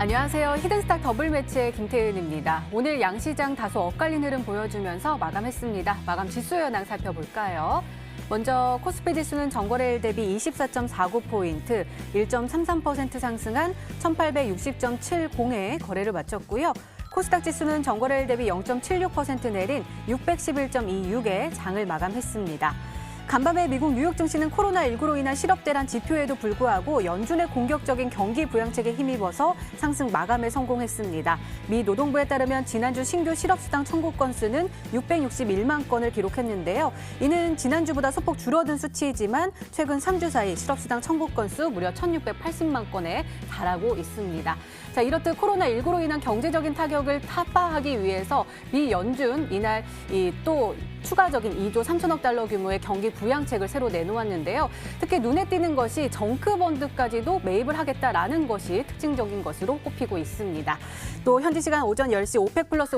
안녕하세요. 히든스탁 더블 매치의 김태은입니다. 오늘 양시장 다소 엇갈린 흐름 보여주면서 마감했습니다. 마감 지수 현황 살펴볼까요? 먼저 코스피 지수는 전거래일 대비 24.49포인트, 1.33% 상승한 1860.70에 거래를 마쳤고요. 코스닥 지수는 전거래일 대비 0.76% 내린 611.26에 장을 마감했습니다. 간밤에 미국 뉴욕 증시는 코로나19로 인한 실업대란 지표에도 불구하고 연준의 공격적인 경기 부양책에 힘입어서 상승 마감에 성공했습니다. 미 노동부에 따르면 지난주 신규 실업수당 청구 건수는 661만 건을 기록했는데요. 이는 지난주보다 소폭 줄어든 수치이지만 최근 3주 사이 실업수당 청구 건수 무려 1,680만 건에 달하고 있습니다. 자, 이렇듯 코로나19로 인한 경제적인 타격을 타파하기 위해서 미 연준 이날 또 추가적인 2조 3천억 달러 규모의 경기 부양책을 새로 내놓았는데요. 특히 눈에 띄는 것이 정크펀드까지도 매입을 하겠다라는 것이 특징적인 것으로 꼽히고 있습니다. 또 현지 시간 오전 10시 오펙 플러스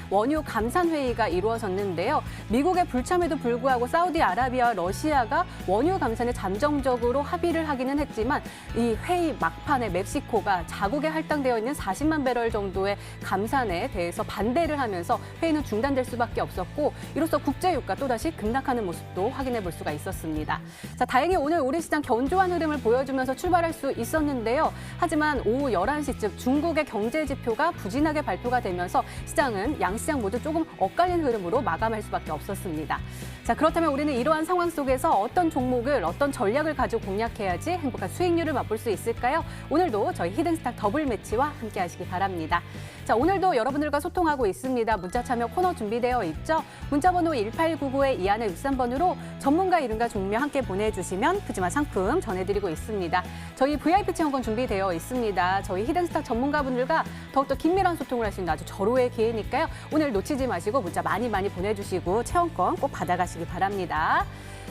원유 감산 회의가 이루어졌는데요. 미국의 불참에도 불구하고 사우디아라비아와 러시아가 원유 감산에 잠정적으로 합의를 하기는 했지만 이 회의 막판에 멕시코가 자국에 할당되어 있는 40만 배럴 정도의 감산에 대해서 반대를 하면서 회의는 중단될 수밖에 없었고 이로써 국제유가 또다시 급락하는 모습도 확인해 볼 수가 있었습니다. 자, 다행히 오늘 우리 시장 견조한 흐름을 보여주면서 출발할 수 있었는데요. 하지만 오후 11시쯤 중국의 경제 지표가 부진하게 발표가 되면서 시장은 양시장 모두 조금 엇갈린 흐름으로 마감할 수밖에 없었습니다. 자, 그렇다면 우리는 이러한 상황 속에서 어떤 종목을 어떤 전략을 가지고 공략해야지 행복한 수익률을 맛볼 수 있을까요? 오늘도 저희 히든스탁 더블 매치와 함께 하시기 바랍니다. 자, 오늘도 여러분들과 소통하고 있습니다. 문자 참여 코너 준비되어 있죠? 문자번호 1899-2163번으로 전문가 이름과 종류 함께 보내주시면 푸짐한 상품 전해드리고 있습니다. 저희 VIP 체험권 준비되어 있습니다. 저희 히든스탁 전문가분들과 더욱더 긴밀한 소통을 할 수 있는 아주 절호의 기회니까요. 오늘 놓치지 마시고 문자 많이 보내주시고 체험권 꼭 받아가시기 바랍니다.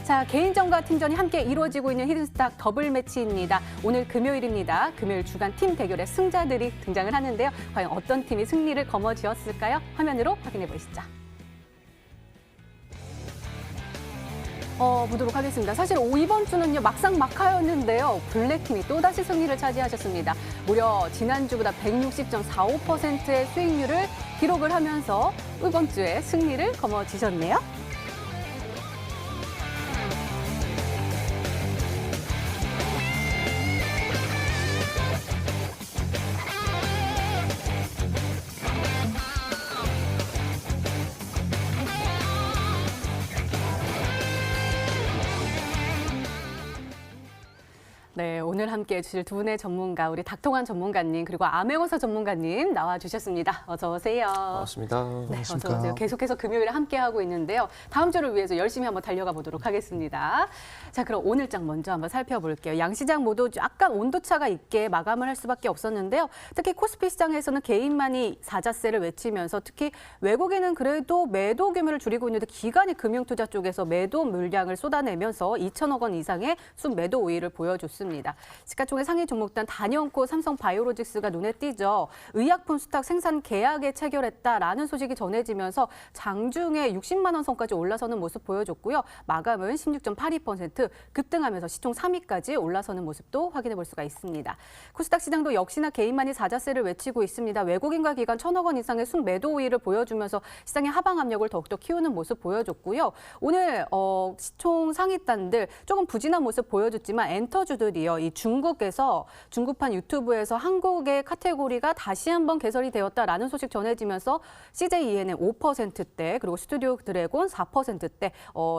자, 개인전과 팀전이 함께 이루어지고 있는 히든스탁 더블 매치입니다. 오늘 금요일입니다. 금요일 주간 팀 대결의 승자들이 등장을 하는데요. 과연 어떤 팀이 승리를 거머쥐었을까요? 화면으로 확인해 보시죠. 보도록 하겠습니다. 사실 이번 주는요, 막상막하였는데요. 블랙팀이 또다시 승리를 차지하셨습니다. 무려 지난주보다 160.45%의 수익률을 기록을 하면서 이번 주에 승리를 거머쥐셨네요. 네, 오늘 함께 해주실 두 분의 전문가, 우리 닥통환 전문가님 그리고 암행어사 전문가님 나와주셨습니다. 어서 오세요. 반갑습니다. 네, 어서 오세요. 계속해서 금요일에 함께하고 있는데요. 다음 주를 위해서 열심히 한번 달려가 보도록 하겠습니다. 자, 그럼 오늘장 먼저 한번 살펴볼게요. 양시장 모두 약간 온도차가 있게 마감을 할 수밖에 없었는데요. 특히 코스피 시장에서는 개인만이 사자세를 외치면서 특히 외국인은 그래도 매도 규모를 줄이고 있는데 기관이 금융투자 쪽에서 매도 물량을 쏟아내면서 2천억 원 이상의 순매도 우위를 보여줬습니다. 시가총액 상위 종목단 단연코 삼성바이오로직스가 눈에 띄죠. 의약품 수탁 생산 계약에 체결했다라는 소식이 전해지면서 장중에 60만 원 선까지 올라서는 모습 보여줬고요. 마감은 16.82% 급등하면서 시총 3위까지 올라서는 모습도 확인해 볼 수가 있습니다. 코스닥 시장도 역시나 개인만이 사자세를 외치고 있습니다. 외국인과 기관 1,000억 원 이상의 순매도 우위를 보여주면서 시장의 하방 압력을 더욱더 키우는 모습 보여줬고요. 오늘 시총 상위단들 조금 부진한 모습 보여줬지만 엔터주들이요. 이 중국판 유튜브에서 한국의 카테고리가 다시 한번 개설이 되었다라는 소식 전해지면서 CJENM 5%대 그리고 스튜디오 드래곤 4%대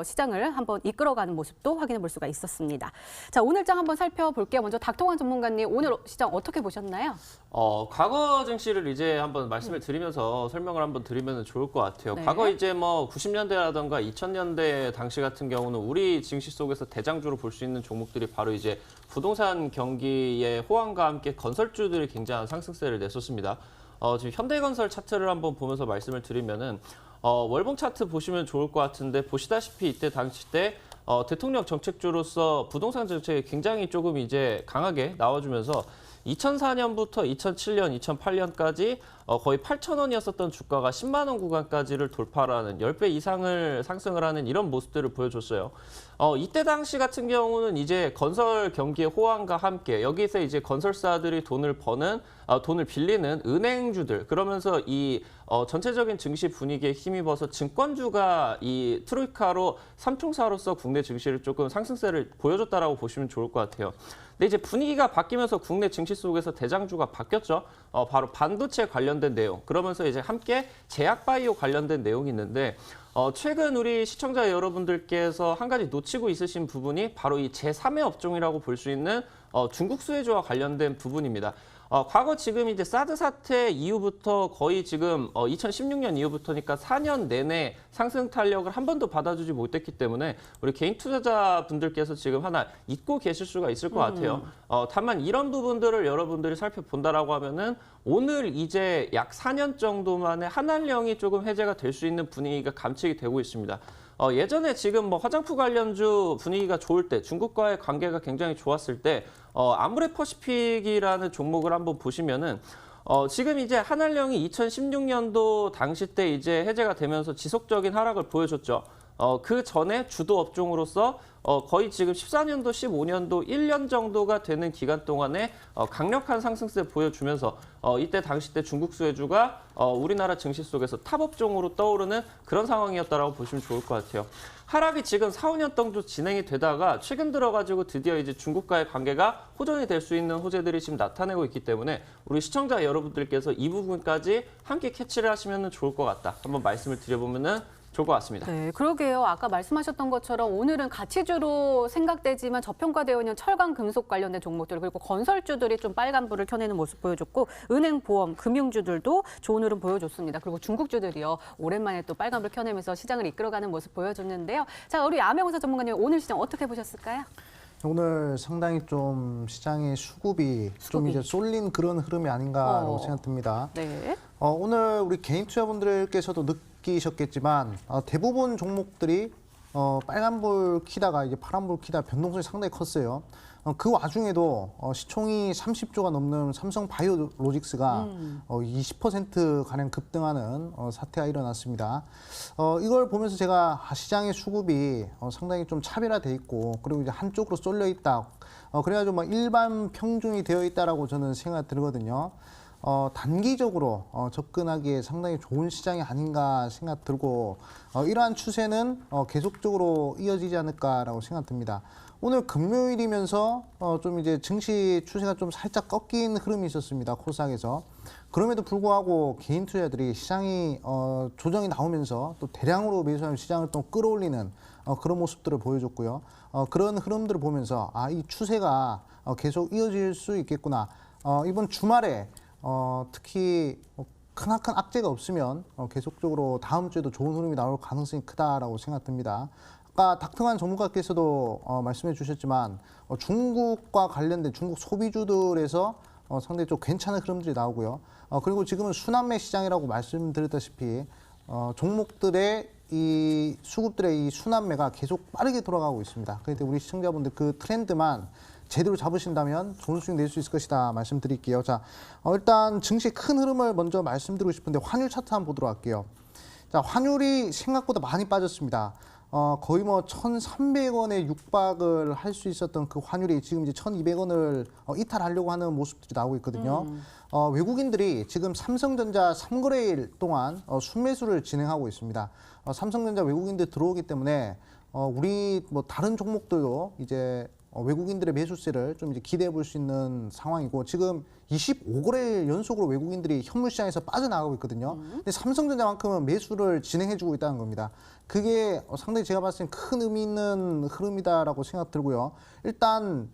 시장을 한번 이끌어가는 모습도 확인해 볼 수가 있었습니다. 자, 오늘장 한번 살펴볼게요. 먼저 닥통환 전문가님, 오늘 시장 어떻게 보셨나요? 과거 증시를 이제 한번 말씀을 드리면서 설명을 한번 드리면 좋을 것 같아요. 네. 과거 이제 90년대라던가 2000년대 당시 같은 경우는 우리 증시 속에서 대장주로 볼 수 있는 종목들이 바로 이제 부동산 경기의 호황과 함께 건설주들이 굉장한 상승세를 냈었습니다. 지금 현대건설 차트를 한번 보면서 말씀을 드리면은 월봉 차트 보시면 좋을 것 같은데 보시다시피 이때 당시 때 대통령 정책주로서 부동산 정책이 굉장히 조금 이제 강하게 나와주면서 2004년부터 2007년, 2008년까지 거의 8,000원이었었던 주가가 10만 원 구간까지를 돌파하는 10배 이상을 상승을 하는 이런 모습들을 보여줬어요. 이때 당시 같은 경우는 이제 건설 경기의 호황과 함께 여기서 이제 건설사들이 돈을 빌리는 은행주들, 그러면서 이 전체적인 증시 분위기에 힘입어서 증권주가 이 트로이카로 삼총사로서 국내 증시를 조금 상승세를 보여줬다라고 보시면 좋을 것 같아요. 근데 이제 분위기가 바뀌면서 국내 증시 속에서 대장주가 바뀌었죠. 바로 반도체 관련된 내용. 그러면서 이제 함께 제약바이오 관련된 내용이 있는데 최근 우리 시청자 여러분들께서 한 가지 놓치고 있으신 부분이 바로 이 제3의 업종이라고 볼 수 있는 중국 수혜주와 관련된 부분입니다. 과거 지금 이제 사드 사태 이후부터 거의 지금 2016년 이후부터니까 4년 내내 상승 탄력을 한 번도 받아주지 못했기 때문에 우리 개인 투자자분들께서 지금 하나 잊고 계실 수가 있을 것 같아요. 다만 이런 부분들을 여러분들이 살펴본다라고 하면은 오늘 이제 약 4년 정도 만에 한알령이 조금 해제가 될 수 있는 분위기가 감축이 되고 있습니다. 예전에 지금 뭐 화장품 관련주 분위기가 좋을 때, 중국과의 관계가 굉장히 좋았을 때, 아모레퍼시픽이라는 종목을 한번 보시면은, 지금 이제 한알령이 2016년도 당시 때 이제 해제가 되면서 지속적인 하락을 보여줬죠. 그 전에 주도 업종으로서 거의 지금 14년도, 15년도 1년 정도가 되는 기간 동안에 강력한 상승세 보여주면서 이때 당시 때 중국 수혜주가 우리나라 증시 속에서 탑 업종으로 떠오르는 그런 상황이었다라고 보시면 좋을 것 같아요. 하락이 지금 4, 5년 정도 진행이 되다가 최근 들어가지고 드디어 이제 중국과의 관계가 호전이 될 수 있는 호재들이 지금 나타내고 있기 때문에 우리 시청자 여러분들께서 이 부분까지 함께 캐치를 하시면 좋을 것 같다. 한번 말씀을 드려보면은 좋을 것 같습니다. 네, 그러게요. 아까 말씀하셨던 것처럼 오늘은 가치주로 생각되지만 저평가되어 있는 철강, 금속 관련된 종목들 그리고 건설주들이 좀 빨간불을 켜내는 모습 보여줬고 은행, 보험, 금융주들도 좋은 흐름 보여줬습니다. 그리고 중국주들이요. 오랜만에 또 빨간불 켜내면서 시장을 이끌어가는 모습 보여줬는데요. 자, 우리 암영우사 전문가님 오늘 시장 어떻게 보셨을까요? 오늘 상당히 좀 시장의 수급이 좀 이제 쏠린 그런 흐름이 아닌가라고 생각됩니다. 네. 오늘 우리 개인 투자분들께서도 느끼셨겠지만 대부분 종목들이 빨간불 키다가 이제 파란불 키다 변동성이 상당히 컸어요. 그 와중에도 시총이 30조가 넘는 삼성바이오로직스가 20%가량 급등하는 사태가 일어났습니다. 이걸 보면서 제가 시장의 수급이 상당히 좀 차별화돼 있고 그리고 이제 한쪽으로 쏠려 있다. 그래가지고 뭐 일반 평중이 되어 있다라고 저는 생각이 들거든요. 단기적으로 접근하기에 상당히 좋은 시장이 아닌가 생각 들고 이러한 추세는 계속적으로 이어지지 않을까라고 생각 듭니다. 오늘 금요일이면서 좀 이제 증시 추세가 좀 살짝 꺾인 흐름이 있었습니다. 코스닥에서. 그럼에도 불구하고 개인 투자들이 시장이 조정이 나오면서 또 대량으로 매수하는 시장을 또 끌어올리는 그런 모습들을 보여줬고요. 그런 흐름들을 보면서 이 추세가 계속 이어질 수 있겠구나. 이번 주말에 특히 크나큰 악재가 없으면 계속적으로 다음 주에도 좋은 흐름이 나올 가능성이 크다라고 생각됩니다. 아까 닥터관 전문가께서도 말씀해 주셨지만 중국과 관련된 중국 소비주들에서 상당히 좀 괜찮은 흐름들이 나오고요. 그리고 지금은 순환매 시장이라고 말씀드렸다시피 종목들의 이 수급들의 이 순환매가 계속 빠르게 돌아가고 있습니다. 그런데 우리 시청자분들 그 트렌드만 제대로 잡으신다면 좋은 수익 낼 수 있을 것이다 말씀드릴게요. 자, 일단 증시 큰 흐름을 먼저 말씀드리고 싶은데 환율 차트 한번 보도록 할게요. 자, 환율이 생각보다 많이 빠졌습니다. 거의 뭐 1,300원에 육박을 할 수 있었던 그 환율이 지금 이제 1,200원을 이탈하려고 하는 모습들이 나오고 있거든요. 외국인들이 지금 삼성전자 3거래일 동안 순매수를 진행하고 있습니다. 삼성전자 외국인들 들어오기 때문에 우리 뭐 다른 종목들도 이제 외국인들의 매수세를 좀 이제 기대해 볼 수 있는 상황이고 지금 25거래일 연속으로 외국인들이 현물 시장에서 빠져나가고 있거든요. 근데 삼성전자만큼은 매수를 진행해 주고 있다는 겁니다. 그게 상당히 제가 봤을 때 큰 의미 있는 흐름이다라고 생각 들고요. 일단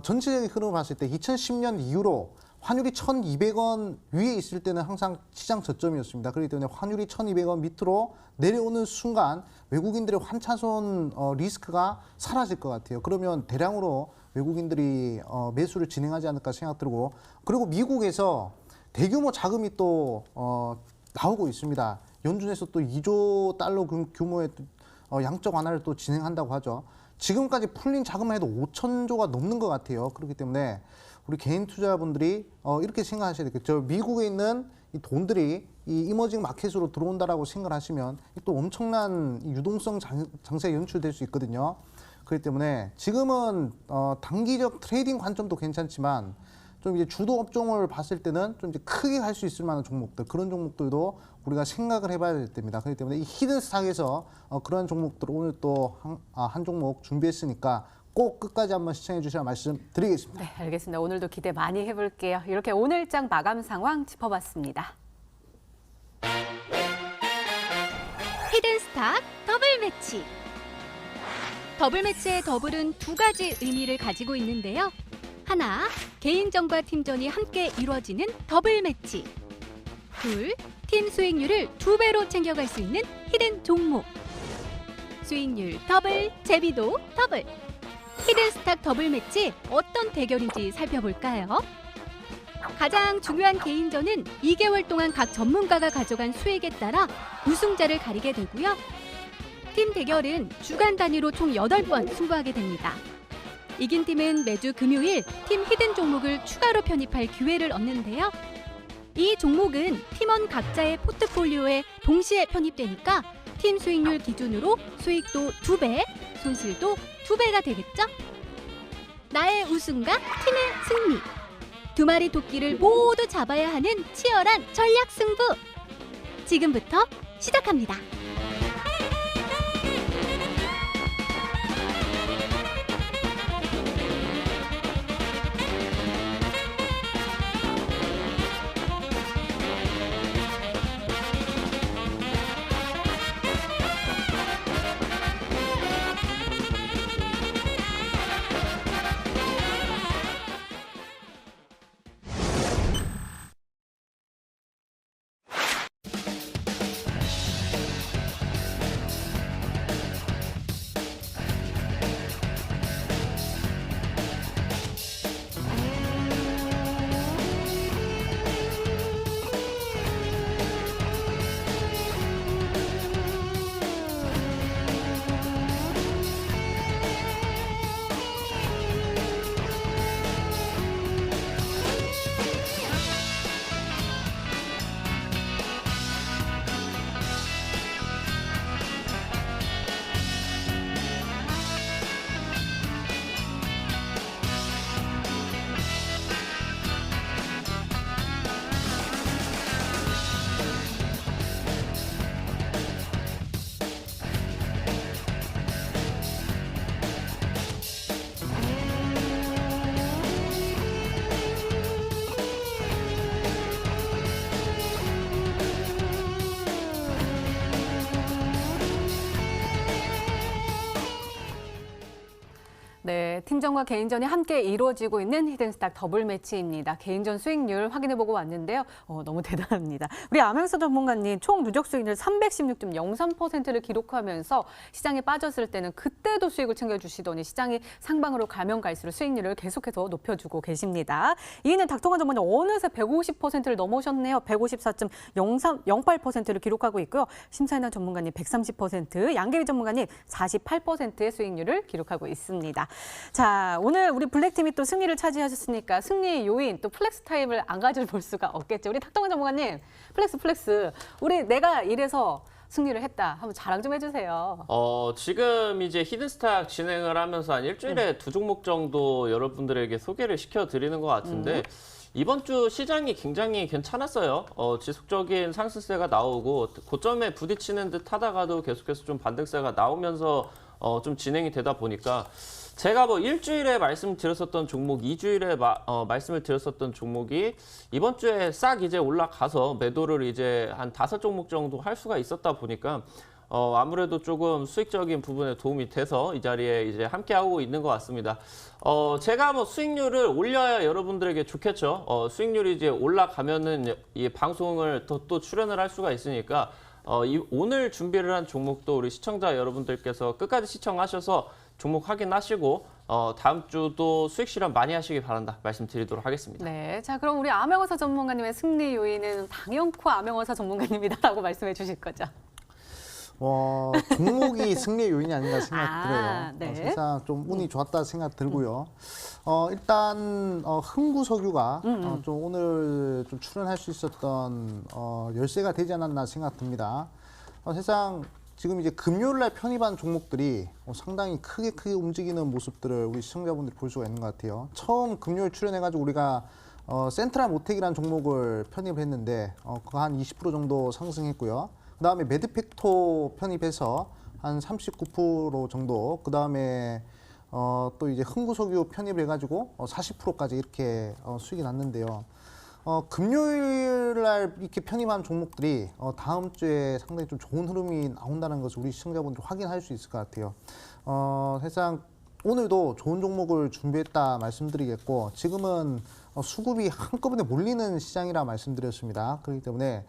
전체적인 흐름을 봤을 때 2010년 이후로 환율이 1,200원 위에 있을 때는 항상 시장 저점이었습니다. 그렇기 때문에 환율이 1,200원 밑으로 내려오는 순간 외국인들의 환차손 리스크가 사라질 것 같아요. 그러면 대량으로 외국인들이 매수를 진행하지 않을까 생각 들고 그리고 미국에서 대규모 자금이 또 나오고 있습니다. 연준에서 또 2조 달러 규모의 양적 완화를 또 진행한다고 하죠. 지금까지 풀린 자금만 해도 5,000조가 넘는 것 같아요. 그렇기 때문에 우리 개인 투자분들이 이렇게 생각하셔야 되겠죠. 미국에 있는 이 돈들이 이 이머징 마켓으로 들어온다라고 생각하시면 또 엄청난 이 유동성 장세가 연출될 수 있거든요. 그렇기 때문에 지금은 단기적 트레이딩 관점도 괜찮지만 좀 이제 주도 업종을 봤을 때는 좀 이제 크게 갈 수 있을 만한 종목들, 그런 종목들도 우리가 생각을 해봐야 될 때입니다. 그렇기 때문에 이 히든 스탁에서 그런 종목들 오늘 또 한 종목 준비했으니까 꼭 끝까지 한번 시청해 주시라 말씀드리겠습니다. 네, 알겠습니다. 오늘도 기대 많이 해볼게요. 이렇게 오늘장 마감 상황 짚어봤습니다. 히든스탁 더블 매치. 더블 매치의 더블은 두 가지 의미를 가지고 있는데요. 하나, 개인전과 팀전이 함께 이루어지는 더블 매치. 둘, 팀 수익률을 2배로 챙겨갈 수 있는 히든 종목. 수익률 더블, 재미도 더블. 히든스탁 더블 매치 어떤 대결인지 살펴볼까요? 가장 중요한 개인전은 2개월 동안 각 전문가가 가져간 수익에 따라 우승자를 가리게 되고요. 팀 대결은 주간 단위로 총 8번 승부하게 됩니다. 이긴 팀은 매주 금요일 팀 히든 종목을 추가로 편입할 기회를 얻는데요. 이 종목은 팀원 각자의 포트폴리오에 동시에 편입되니까 팀 수익률 기준으로 수익도 2배, 손실도 2배가 되겠죠? 나의 우승과 팀의 승리. 두 마리 토끼를 모두 잡아야 하는 치열한 전략 승부. 지금부터 시작합니다. 네, 팀전과 개인전이 함께 이루어지고 있는 히든스탁 더블 매치입니다. 개인전 수익률 확인해보고 왔는데요. 너무 대단합니다. 우리 암행서 전문가님 총 누적 수익률 316.03%를 기록하면서 시장에 빠졌을 때는 그때도 수익을 챙겨주시더니 시장이 상방으로 가면 갈수록 수익률을 계속해서 높여주고 계십니다. 이는 닥터건 전문가 어느새 150%를 넘으셨네요. 154.08%를 기록하고 있고요. 심사위원 전문가님 130%, 양계위 전문가님 48%의 수익률을 기록하고 있습니다. 자, 오늘 우리 블랙팀이 또 승리를 차지하셨으니까 승리 요인 또 플렉스 타임을 안 가져볼 수가 없겠죠. 우리 탁동원 전문가님 플렉스. 우리 내가 이래서 승리를 했다. 한번 자랑 좀 해주세요. 지금 이제 히든스탁 진행을 하면서 한 일주일에 두 종목 정도 여러분들에게 소개를 시켜드리는 것 같은데 이번 주 시장이 굉장히 괜찮았어요. 지속적인 상승세가 나오고 고점에 부딪히는 듯 하다가도 계속해서 좀 반등세가 나오면서 좀 진행이 되다 보니까 제가 뭐 일주일에 말씀드렸었던 종목, 2주일에 말씀을 드렸었던 종목이 이번 주에 싹 이제 올라가서 매도를 이제 한 5종목 정도 할 수가 있었다 보니까 아무래도 조금 수익적인 부분에 도움이 돼서 이 자리에 이제 함께하고 있는 것 같습니다. 제가 뭐 수익률을 올려야 여러분들에게 좋겠죠. 수익률이 이제 올라가면은 이 방송을 또 출연을 할 수가 있으니까 오늘 준비를 한 종목도 우리 시청자 여러분들께서 끝까지 시청하셔서 종목 확인하시고 다음 주도 수익 실현 많이 하시기 바란다 말씀드리도록 하겠습니다. 네, 자 그럼 우리 암행어사 전문가님의 승리 요인은 당연코 암행어사 전문가님이다라고 말씀해 주실 거죠? 종목이 승리의 요인이 아닌가 생각 들어요. 네. 사실상 좀 운이 좋았다 생각 들고요. 일단 흥구석유가 좀 오늘 좀 출연할 수 있었던 열쇠가 되지 않았나 생각 듭니다. 사실상 지금 이제 금요일 날 편입한 종목들이 상당히 크게 움직이는 모습들을 우리 시청자분들이 볼 수가 있는 것 같아요. 처음 금요일 출연해가지고 우리가 센트럴 모텍이라는 종목을 편입했는데 그거 한 20% 정도 상승했고요. 그다음에 매드팩토 편입해서 한 39% 정도. 그다음에 또 이제 흥구석유 편입해가지고 40%까지 이렇게 수익이 났는데요. 금요일 날 이렇게 편입한 종목들이 다음 주에 상당히 좀 좋은 흐름이 나온다는 것을 우리 시청자분들 확인할 수 있을 것 같아요. 사실상 오늘도 좋은 종목을 준비했다 말씀드리겠고 지금은 수급이 한꺼번에 몰리는 시장이라 말씀드렸습니다. 그렇기 때문에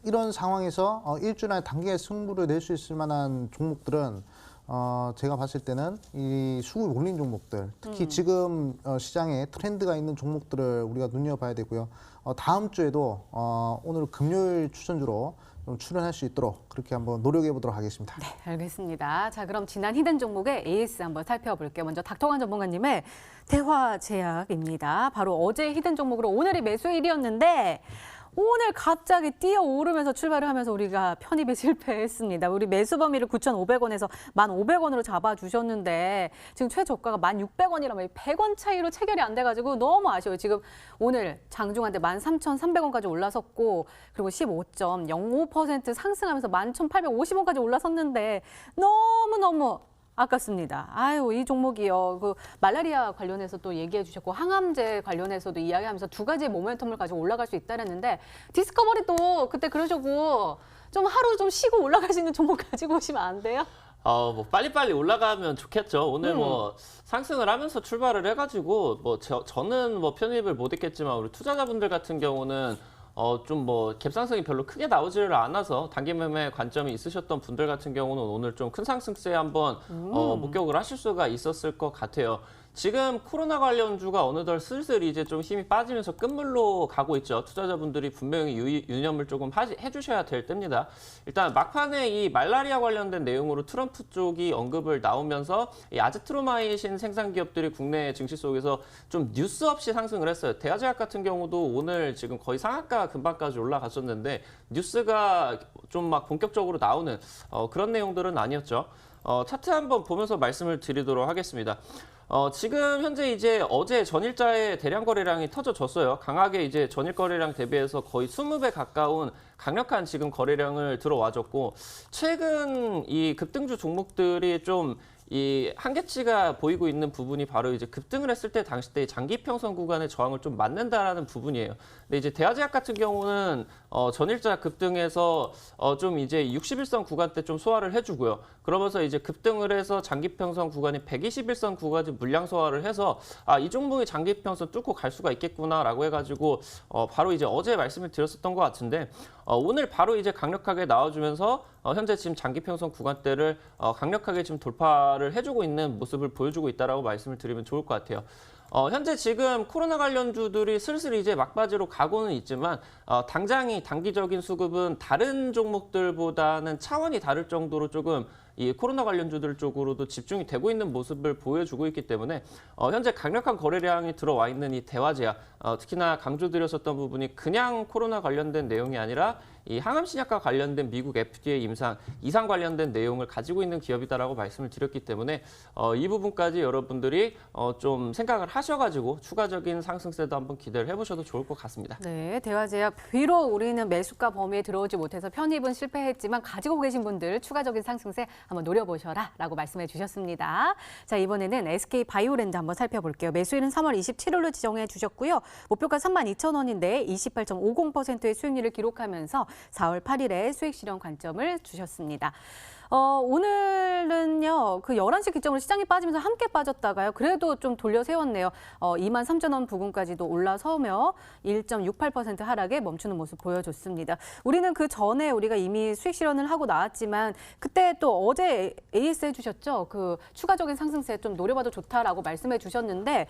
이런 상황에서 일주일 안에 단기의 승부를 낼 수 있을 만한 종목들은 제가 봤을 때는 이 수급이 몰린 종목들, 특히 지금 시장에 트렌드가 있는 종목들을 우리가 눈여봐야 되고요. 다음 주에도 오늘 금요일 추천주로 좀 출연할 수 있도록 그렇게 한번 노력해 보도록 하겠습니다. 네, 알겠습니다. 자, 그럼 지난 히든 종목의 AS 한번 살펴볼게요. 먼저 닥터관 전문가님의 대화제약입니다. 바로 어제 히든 종목으로 오늘이 매수일이었는데 오늘 갑자기 뛰어오르면서 출발을 하면서 우리가 편입에 실패했습니다. 우리 매수 범위를 9,500원에서 1,500원으로 잡아주셨는데 지금 최저가가 1,600원이라면 100원 차이로 체결이 안 돼가지고 너무 아쉬워요. 지금 오늘 장중한테 13,300원까지 올라섰고 그리고 15.05% 상승하면서 11,850원까지 올라섰는데 너무너무 아깝습니다. 아유, 이 종목이요. 그 말라리아 관련해서 또 얘기해 주셨고 항암제 관련해서도 이야기하면서 두 가지의 모멘텀을 가지고 올라갈 수 있다랬는데 디스커버리도 그때 그러셨고 좀 하루 좀 쉬고 올라갈 수 있는 종목 가지고 오시면 안 돼요? 뭐 빨리빨리 올라가면 좋겠죠. 오늘 뭐 상승을 하면서 출발을 해가지고 뭐 저는 뭐 편입을 못 했겠지만 우리 투자자분들 같은 경우는 좀 뭐 갭상승이 별로 크게 나오지를 않아서 단기 매매 관점이 있으셨던 분들 같은 경우는 오늘 좀 큰 상승세에 한번 목격을 하실 수가 있었을 것 같아요. 지금 코로나 관련주가 어느덧 슬슬 이제 좀 힘이 빠지면서 끝물로 가고 있죠. 투자자분들이 분명히 유념을 조금 해주셔야 될 때입니다. 일단 막판에 이 말라리아 관련된 내용으로 트럼프 쪽이 언급을 나오면서 이 아지트로마이신 생산 기업들이 국내 증시 속에서 좀 뉴스 없이 상승을 했어요. 대화제약 같은 경우도 오늘 지금 거의 상한가 근방까지 올라갔었는데 뉴스가 좀 막 본격적으로 나오는 그런 내용들은 아니었죠. 차트 한번 보면서 말씀을 드리도록 하겠습니다. 지금 현재 이제 어제 전일자의 대량 거래량이 터져졌어요. 강하게 이제 전일 거래량 대비해서 거의 20배 가까운 강력한 지금 거래량을 들어와줬고 최근 이 급등주 종목들이 좀 이 한계치가 보이고 있는 부분이 바로 이제 급등을 했을 때 당시 때 장기 평선 구간의 저항을 좀 맞는다라는 부분이에요. 근데 이제 대화제약 같은 경우는 전일자 급등해서 좀 이제 61선 구간대 좀 소화를 해주고요. 그러면서 이제 급등을 해서 장기 평선 구간이 121선 구간까지 물량 소화를 해서 이 종목이 장기 평선 뚫고 갈 수가 있겠구나라고 해가지고 바로 이제 어제 말씀을 드렸었던 것 같은데 오늘 바로 이제 강력하게 나와주면서 현재 지금 장기 평선 구간대를 강력하게 지금 돌파를 해주고 있는 모습을 보여주고 있다라고 말씀을 드리면 좋을 것 같아요. 현재 지금 코로나 관련주들이 슬슬 이제 막바지로 가고는 있지만 당장이 단기적인 수급은 다른 종목들보다는 차원이 다를 정도로 조금 이 코로나 관련주들 쪽으로도 집중이 되고 있는 모습을 보여주고 있기 때문에 현재 강력한 거래량이 들어와 있는 이 대화제약 특히나 강조드렸었던 부분이 그냥 코로나 관련된 내용이 아니라 이 항암신약과 관련된 미국 FDA 임상, 이상 관련된 내용을 가지고 있는 기업이다라고 말씀을 드렸기 때문에 이 부분까지 여러분들이 좀 생각을 하셔가지고 추가적인 상승세도 한번 기대를 해보셔도 좋을 것 같습니다. 네, 대화제약 비록 우리는 매수가 범위에 들어오지 못해서 편입은 실패했지만 가지고 계신 분들 추가적인 상승세 한번 노려보셔라라고 말씀해 주셨습니다. 자, 이번에는 SK 바이오랜드 한번 살펴볼게요. 매수일은 3월 27일로 지정해 주셨고요. 목표가 32,000원인데 28.50%의 수익률을 기록하면서 4월 8일에 수익 실현 관점을 주셨습니다. 오늘은요, 그 11시 기점으로 시장이 빠지면서 함께 빠졌다가요. 그래도 좀 돌려 세웠네요. 23,000원 부근까지도 올라서며 1.68% 하락에 멈추는 모습 보여줬습니다. 우리는 그 전에 우리가 이미 수익 실현을 하고 나왔지만 그때 또 어제 AS 해주셨죠. 그 추가적인 상승세 좀 노려봐도 좋다라고 말씀해 주셨는데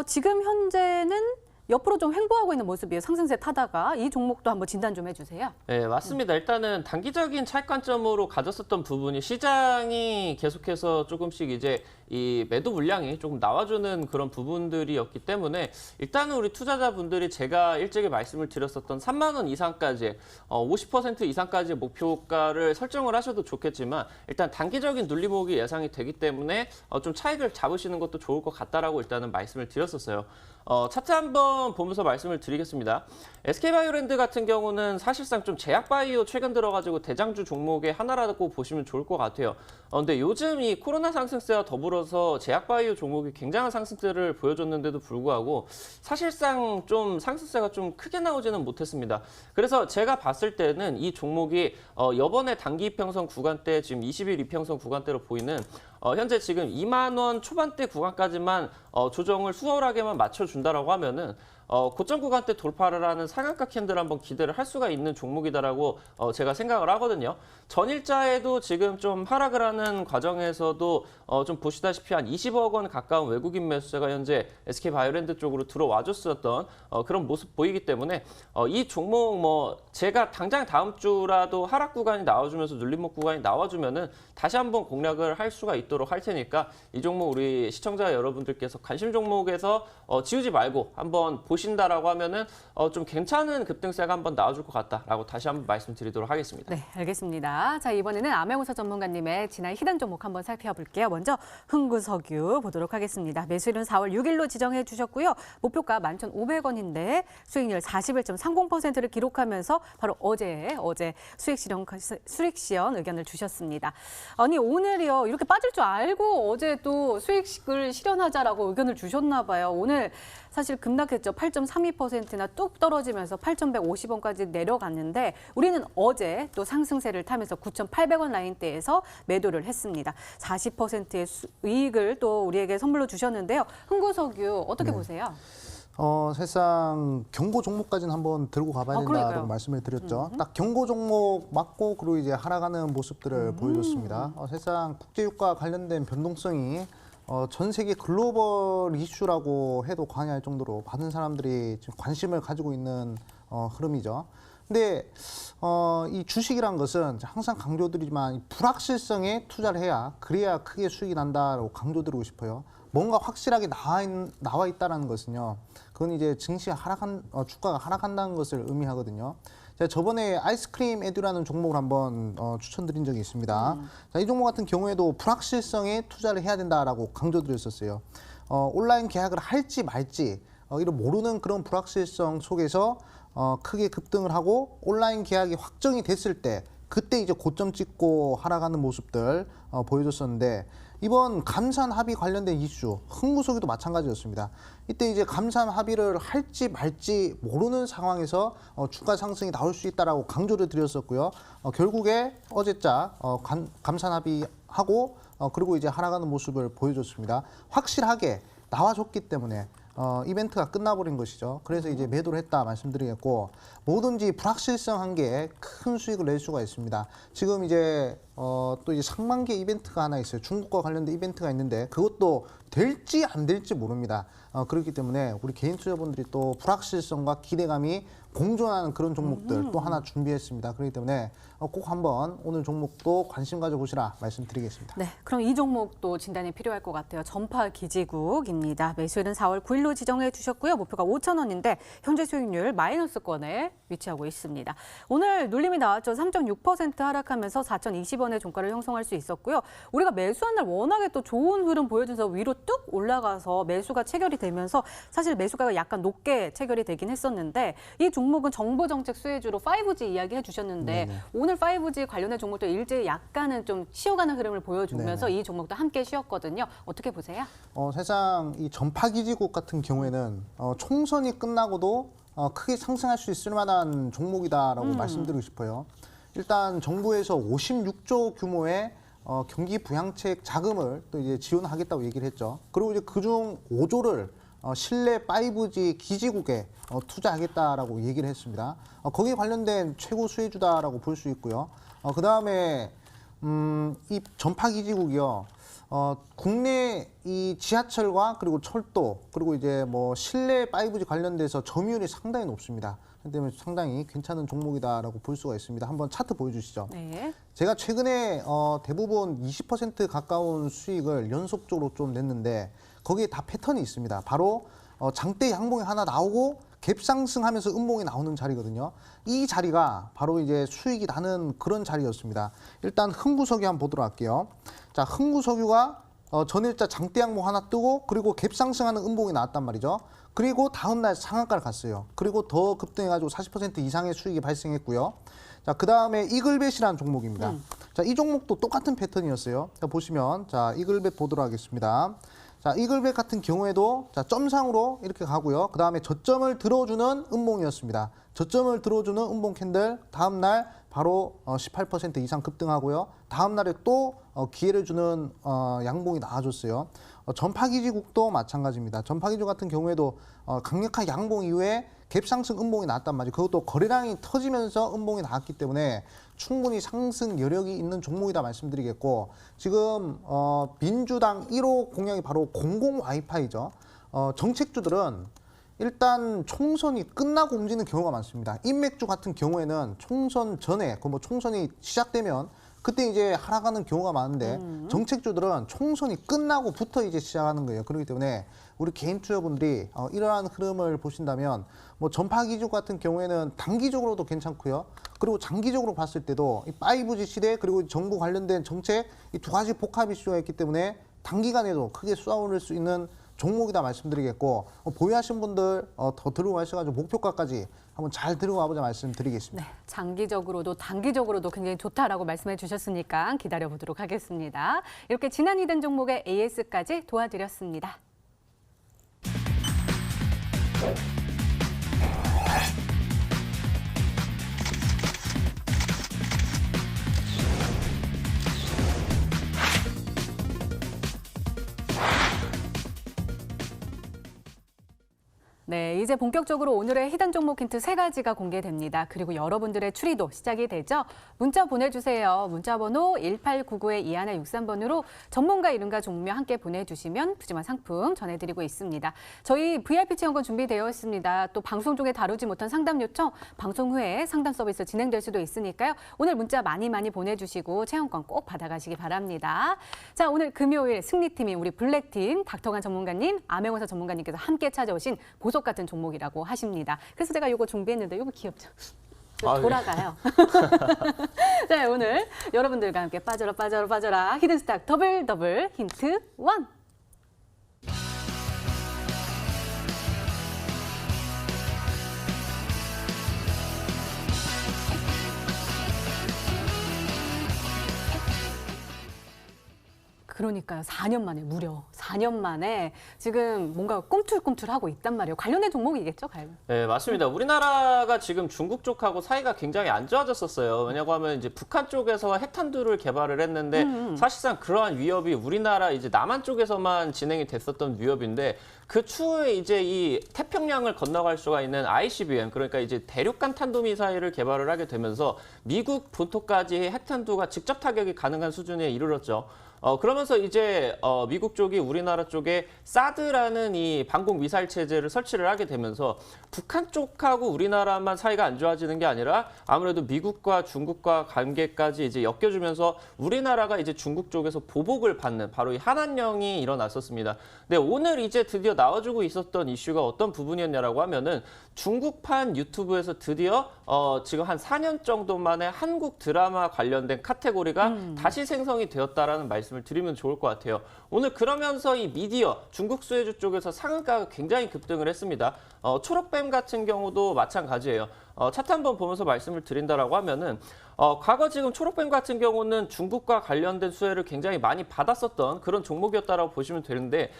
지금 현재는 옆으로 좀 횡보하고 있는 모습이에요. 상승세 타다가 이 종목도 한번 진단 좀 해주세요. 네, 맞습니다. 일단은 단기적인 차익 관점으로 가졌었던 부분이 시장이 계속해서 조금씩 이제 이 매도 물량이 조금 나와주는 그런 부분들이었기 때문에 일단은 우리 투자자분들이 제가 일찍이 말씀을 드렸었던 3만 원 이상까지 50% 이상까지의 목표가를 설정을 하셔도 좋겠지만 일단 단기적인 눌림목이 예상이 되기 때문에 좀 차익을 잡으시는 것도 좋을 것 같다라고 일단은 말씀을 드렸었어요. 차트 한번 보면서 말씀을 드리겠습니다. SK바이오랜드 같은 경우는 사실상 좀 제약바이오 최근 들어가지고 대장주 종목의 하나라고 보시면 좋을 것 같아요. 근데 요즘 이 코로나 상승세와 더불어서 제약바이오 종목이 굉장한 상승세를 보여줬는데도 불구하고 사실상 좀 상승세가 좀 크게 나오지는 못했습니다. 그래서 제가 봤을 때는 이 종목이 이번에 단기 이평선 구간대 지금 20일 이평선 구간대로 보이는 현재 지금 2만 원 초반대 구간까지만 조정을 수월하게만 맞춰준다라고 하면은 고점 구간대 돌파를 하는 상한가 캔들 한번 기대를 할 수가 있는 종목이다라고 제가 생각을 하거든요. 전일자에도 지금 좀 하락을 하는 과정에서도 좀 보시다시피 한 20억 원 가까운 외국인 매수세가 현재 SK바이오랜드 쪽으로 들어와줬었던 그런 모습 보이기 때문에 이 종목 뭐 제가 당장 다음 주라도 하락 구간이 나와주면서 눌림목 구간이 나와주면은 다시 한번 공략을 할 수가 있도록 할 테니까 이 종목 우리 시청자 여러분들께서 관심 종목에서 지우지 말고 한번 보신다라고 하면은 좀 괜찮은 급등세가 한번 나와줄 것 같다라고 다시 한번 말씀드리도록 하겠습니다. 네, 알겠습니다. 자, 이번에는 암행어사 전문가님의 지난 히든 종목 한번 살펴볼게요. 먼저 흥구석유 보도록 하겠습니다. 매수일은 4월 6일로 지정해 주셨고요. 목표가 11,500원인데 수익률 41.30%를 기록하면서 바로 어제 수익 시연 의견을 주셨습니다. 아니, 오늘이요. 이렇게 빠질 줄 알고 어제 또 수익을 실현하자라고 의견을 주셨나 봐요. 오늘 사실 급락했죠. 8.32%나 뚝 떨어지면서 8,150원까지 내려갔는데 우리는 어제 또 상승세를 타면서 9,800원 라인대에서 매도를 했습니다. 40%의 이익을 또 우리에게 선물로 주셨는데요. 흥구석유 어떻게 보세요? 사실상 경고 종목까지는 한번 들고 가봐야 된다고 그러니까요. 말씀을 드렸죠. 딱 경고 종목 맞고 그리고 이제 하락하는 모습들을 보여줬습니다. 사실상 국제유가 관련된 변동성이 전 세계 글로벌 이슈라고 해도 과언이 할 정도로 많은 사람들이 지금 관심을 가지고 있는 흐름이죠. 근데 이 주식이란 것은 항상 강조드리지만 불확실성에 투자를 해야 그래야 크게 수익이 난다라고 강조드리고 싶어요. 뭔가 확실하게 나와 있다는 것은요. 그건 이제 증시가 주가가 하락한다는 것을 의미하거든요. 제가 저번에 아이스크림 에듀라는 종목을 한번 추천드린 적이 있습니다. 자, 이 종목 같은 경우에도 불확실성에 투자를 해야 된다라고 강조드렸었어요. 온라인 계약을 할지 말지 이런 모르는 그런 불확실성 속에서 크게 급등을 하고 온라인 계약이 확정이 됐을 때 그때 이제 고점 찍고 하락하는 모습들 보여줬었는데 이번 감산 합의 관련된 이슈 흥구석유도 마찬가지였습니다. 이때 이제 감산 합의를 할지 말지 모르는 상황에서 주가 상승이 나올 수 있다라고 강조를 드렸었고요. 결국에 어제자 감산 합의하고 그리고 이제 하락하는 모습을 보여줬습니다. 확실하게 나와줬기 때문에 이벤트가 끝나버린 것이죠. 그래서 이제 매도를 했다 말씀드리겠고 뭐든지 불확실성 한계에 큰 수익을 낼 수가 있습니다. 지금 이제 또 이제 상반기 이벤트가 하나 있어요. 중국과 관련된 이벤트가 있는데 그것도 될지 안 될지 모릅니다. 그렇기 때문에 우리 개인 투자분들이 또 불확실성과 기대감이 공존하는 그런 종목들 또 하나 준비했습니다. 그렇기 때문에 꼭 한번 오늘 종목도 관심 가져보시라 말씀드리겠습니다. 네, 그럼 이 종목도 진단이 필요할 것 같아요. 전파기지국입니다. 매수일은 4월 9일로 지정해 주셨고요. 목표가 5,000원인데 현재 수익률 마이너스권에 위치하고 있습니다. 오늘 눌림이 나왔죠. 3.6% 하락하면서 4,020원의 종가를 형성할 수 있었고요. 우리가 매수한 날 워낙에 또 좋은 흐름 보여줘서 위로 뚝 올라가서 매수가 체결이 되면서 사실 매수가가 약간 높게 체결이 되긴 했었는데 이 종목은 정보정책 수혜주로 5G 이야기해 주셨는데 오늘 5G 관련된 종목도 일제히 약간은 좀 쉬어가는 흐름을 보여주면서 이 종목도 함께 쉬었거든요. 어떻게 보세요? 사실상 이 전파기지국 같은 경우에는 총선이 끝나고도 크게 상승할 수 있을 만한 종목이다라고 말씀드리고 싶어요. 일단 정부에서 56조 규모의 경기 부양책 자금을 또 이제 지원하겠다고 얘기를 했죠. 그리고 이제 그중 5조를 실내 5G 기지국에 투자하겠다라고 얘기를 했습니다. 거기에 관련된 최고 수혜주다라고 볼 수 있고요. 그 다음에 이 전파기지국이요. 국내 이 지하철과 그리고 철도 그리고 이제 뭐 실내 5G 관련돼서 점유율이 상당히 높습니다. 그렇기 때문에 상당히 괜찮은 종목이다라고 볼 수가 있습니다. 한번 차트 보여주시죠. 네. 제가 최근에 대부분 20% 가까운 수익을 연속적으로 좀 냈는데 거기에 다 패턴이 있습니다. 바로 장대 양봉이 하나 나오고 갭 상승하면서 음봉이 나오는 자리거든요. 이 자리가 바로 이제 수익이 나는 그런 자리였습니다. 일단 흥구석유 한번 보도록 할게요. 자, 흥구석유가 전일자 장대 양봉 하나 뜨고 그리고 갭 상승하는 음봉이 나왔단 말이죠. 그리고 다음 날 상한가를 갔어요. 그리고 더 급등해가지고 40% 이상의 수익이 발생했고요. 자, 그 다음에 이글벳이라는 종목입니다. 자, 이 종목도 똑같은 패턴이었어요. 자, 보시면 자, 이글벳 보도록 하겠습니다. 자, 이글벳 같은 경우에도 자, 점상으로 이렇게 가고요. 그 다음에 저점을 들어주는 음봉이었습니다. 저점을 들어주는 음봉 캔들 다음 날 바로 18% 이상 급등하고요. 다음 날에 또 기회를 주는 양봉이 나와줬어요. 전파기지국도 마찬가지입니다. 전파기지국 같은 경우에도 강력한 양봉 이후에 갭상승 음봉이 나왔단 말이에요. 그것도 거래량이 터지면서 음봉이 나왔기 때문에 충분히 상승 여력이 있는 종목이다 말씀드리겠고, 지금 민주당 1호 공약이 바로 공공 와이파이죠. 정책주들은 일단 총선이 끝나고 움직이는 경우가 많습니다. 인맥주 같은 경우에는 총선 전에 뭐 총선이 시작되면 그때 이제 하락하는 경우가 많은데 정책주들은 총선이 끝나고부터 이제 시작하는 거예요. 그렇기 때문에 우리 개인 투자분들이 이러한 흐름을 보신다면 뭐 전파기지국 같은 경우에는 단기적으로도 괜찮고요. 그리고 장기적으로 봤을 때도 이 5G 시대 그리고 정부 관련된 정책 이 두 가지 복합 이슈가 있기 때문에 단기간에도 크게 쏘아올릴 수 있는 종목이다 말씀드리겠고, 보유하신 분들 더 들고 가셔가지고 목표가까지 한번 잘 들고 가보자 말씀드리겠습니다. 네, 장기적으로도 단기적으로도 굉장히 좋다라고 말씀해 주셨으니까 기다려보도록 하겠습니다. 이렇게 진한이 된 종목의 AS까지 도와드렸습니다. 네, 이제 본격적으로 오늘의 히든 종목 힌트 3가지가 공개됩니다. 그리고 여러분들의 추리도 시작이 되죠. 문자 보내주세요. 문자 번호 1899-2163번으로 전문가 이름과 종묘 함께 보내주시면 푸짐한 상품 전해드리고 있습니다. 저희 VIP 체험권 준비되어 있습니다. 또 방송 중에 다루지 못한 상담 요청, 방송 후에 상담 서비스 진행될 수도 있으니까요. 오늘 문자 많이 보내주시고 체험권 꼭 받아가시기 바랍니다. 자, 오늘 금요일 승리팀인 우리 블랙팀 닥터간 전문가님, 암행어사 전문가님께서 함께 찾아오신 보석 같은 종목이라고 하십니다. 그래서 제가 이거 준비했는데 이거 귀엽죠? 돌아가요. 자, 오늘 여러분들과 함께 빠져라 히든스탁 더블 힌트 1. 그러니까요. 4년 만에 무려 4년 만에 지금 뭔가 꿈틀꿈틀하고 있단 말이에요. 관련된 종목이겠죠? 네, 맞습니다. 우리나라가 지금 중국 쪽하고 사이가 굉장히 안 좋아졌었어요. 왜냐고 하면 이제 북한 쪽에서 핵탄두를 개발을 했는데 사실상 그러한 위협이 우리나라 이제 남한 쪽에서만 진행이 됐었던 위협인데, 그 추후에 이제 이 태평양을 건너갈 수가 있는 ICBM, 그러니까 이제 대륙간 탄도미사일을 개발을 하게 되면서 미국 본토까지 핵탄두가 직접 타격이 가능한 수준에 이르렀죠. 그러면서 이제 미국 쪽이 우리나라 쪽에 사드라는 이 방공 미사일 체제를 설치를 하게 되면서 북한 쪽하고 우리나라만 사이가 안 좋아지는 게 아니라 아무래도 미국과 중국과 관계까지 이제 엮여주면서 우리나라가 이제 중국 쪽에서 보복을 받는 바로 이 한한령이 일어났었습니다. 근데 오늘 이제 드디어 나와주고 있었던 이슈가 어떤 부분이었냐라고 하면은 중국판 유튜브에서 드디어 지금 한 4년 정도 만에 한국 드라마 관련된 카테고리가 다시 생성이 되었다라는 말씀을 드리면 좋을 것 같아요. 오늘 그러면서 이 미디어, 중국 수혜주 쪽에서 상한가가 굉장히 급등을 했습니다. 초록뱀 같은 경우도 마찬가지예요. 차트 한번 보면서 말씀을 드린다라고 하면은 과거 지금 초록뱀 같은 경우는 중국과 관련된 수혜를 굉장히 많이 받았었던 그런 종목이었다라고 보시면 되는데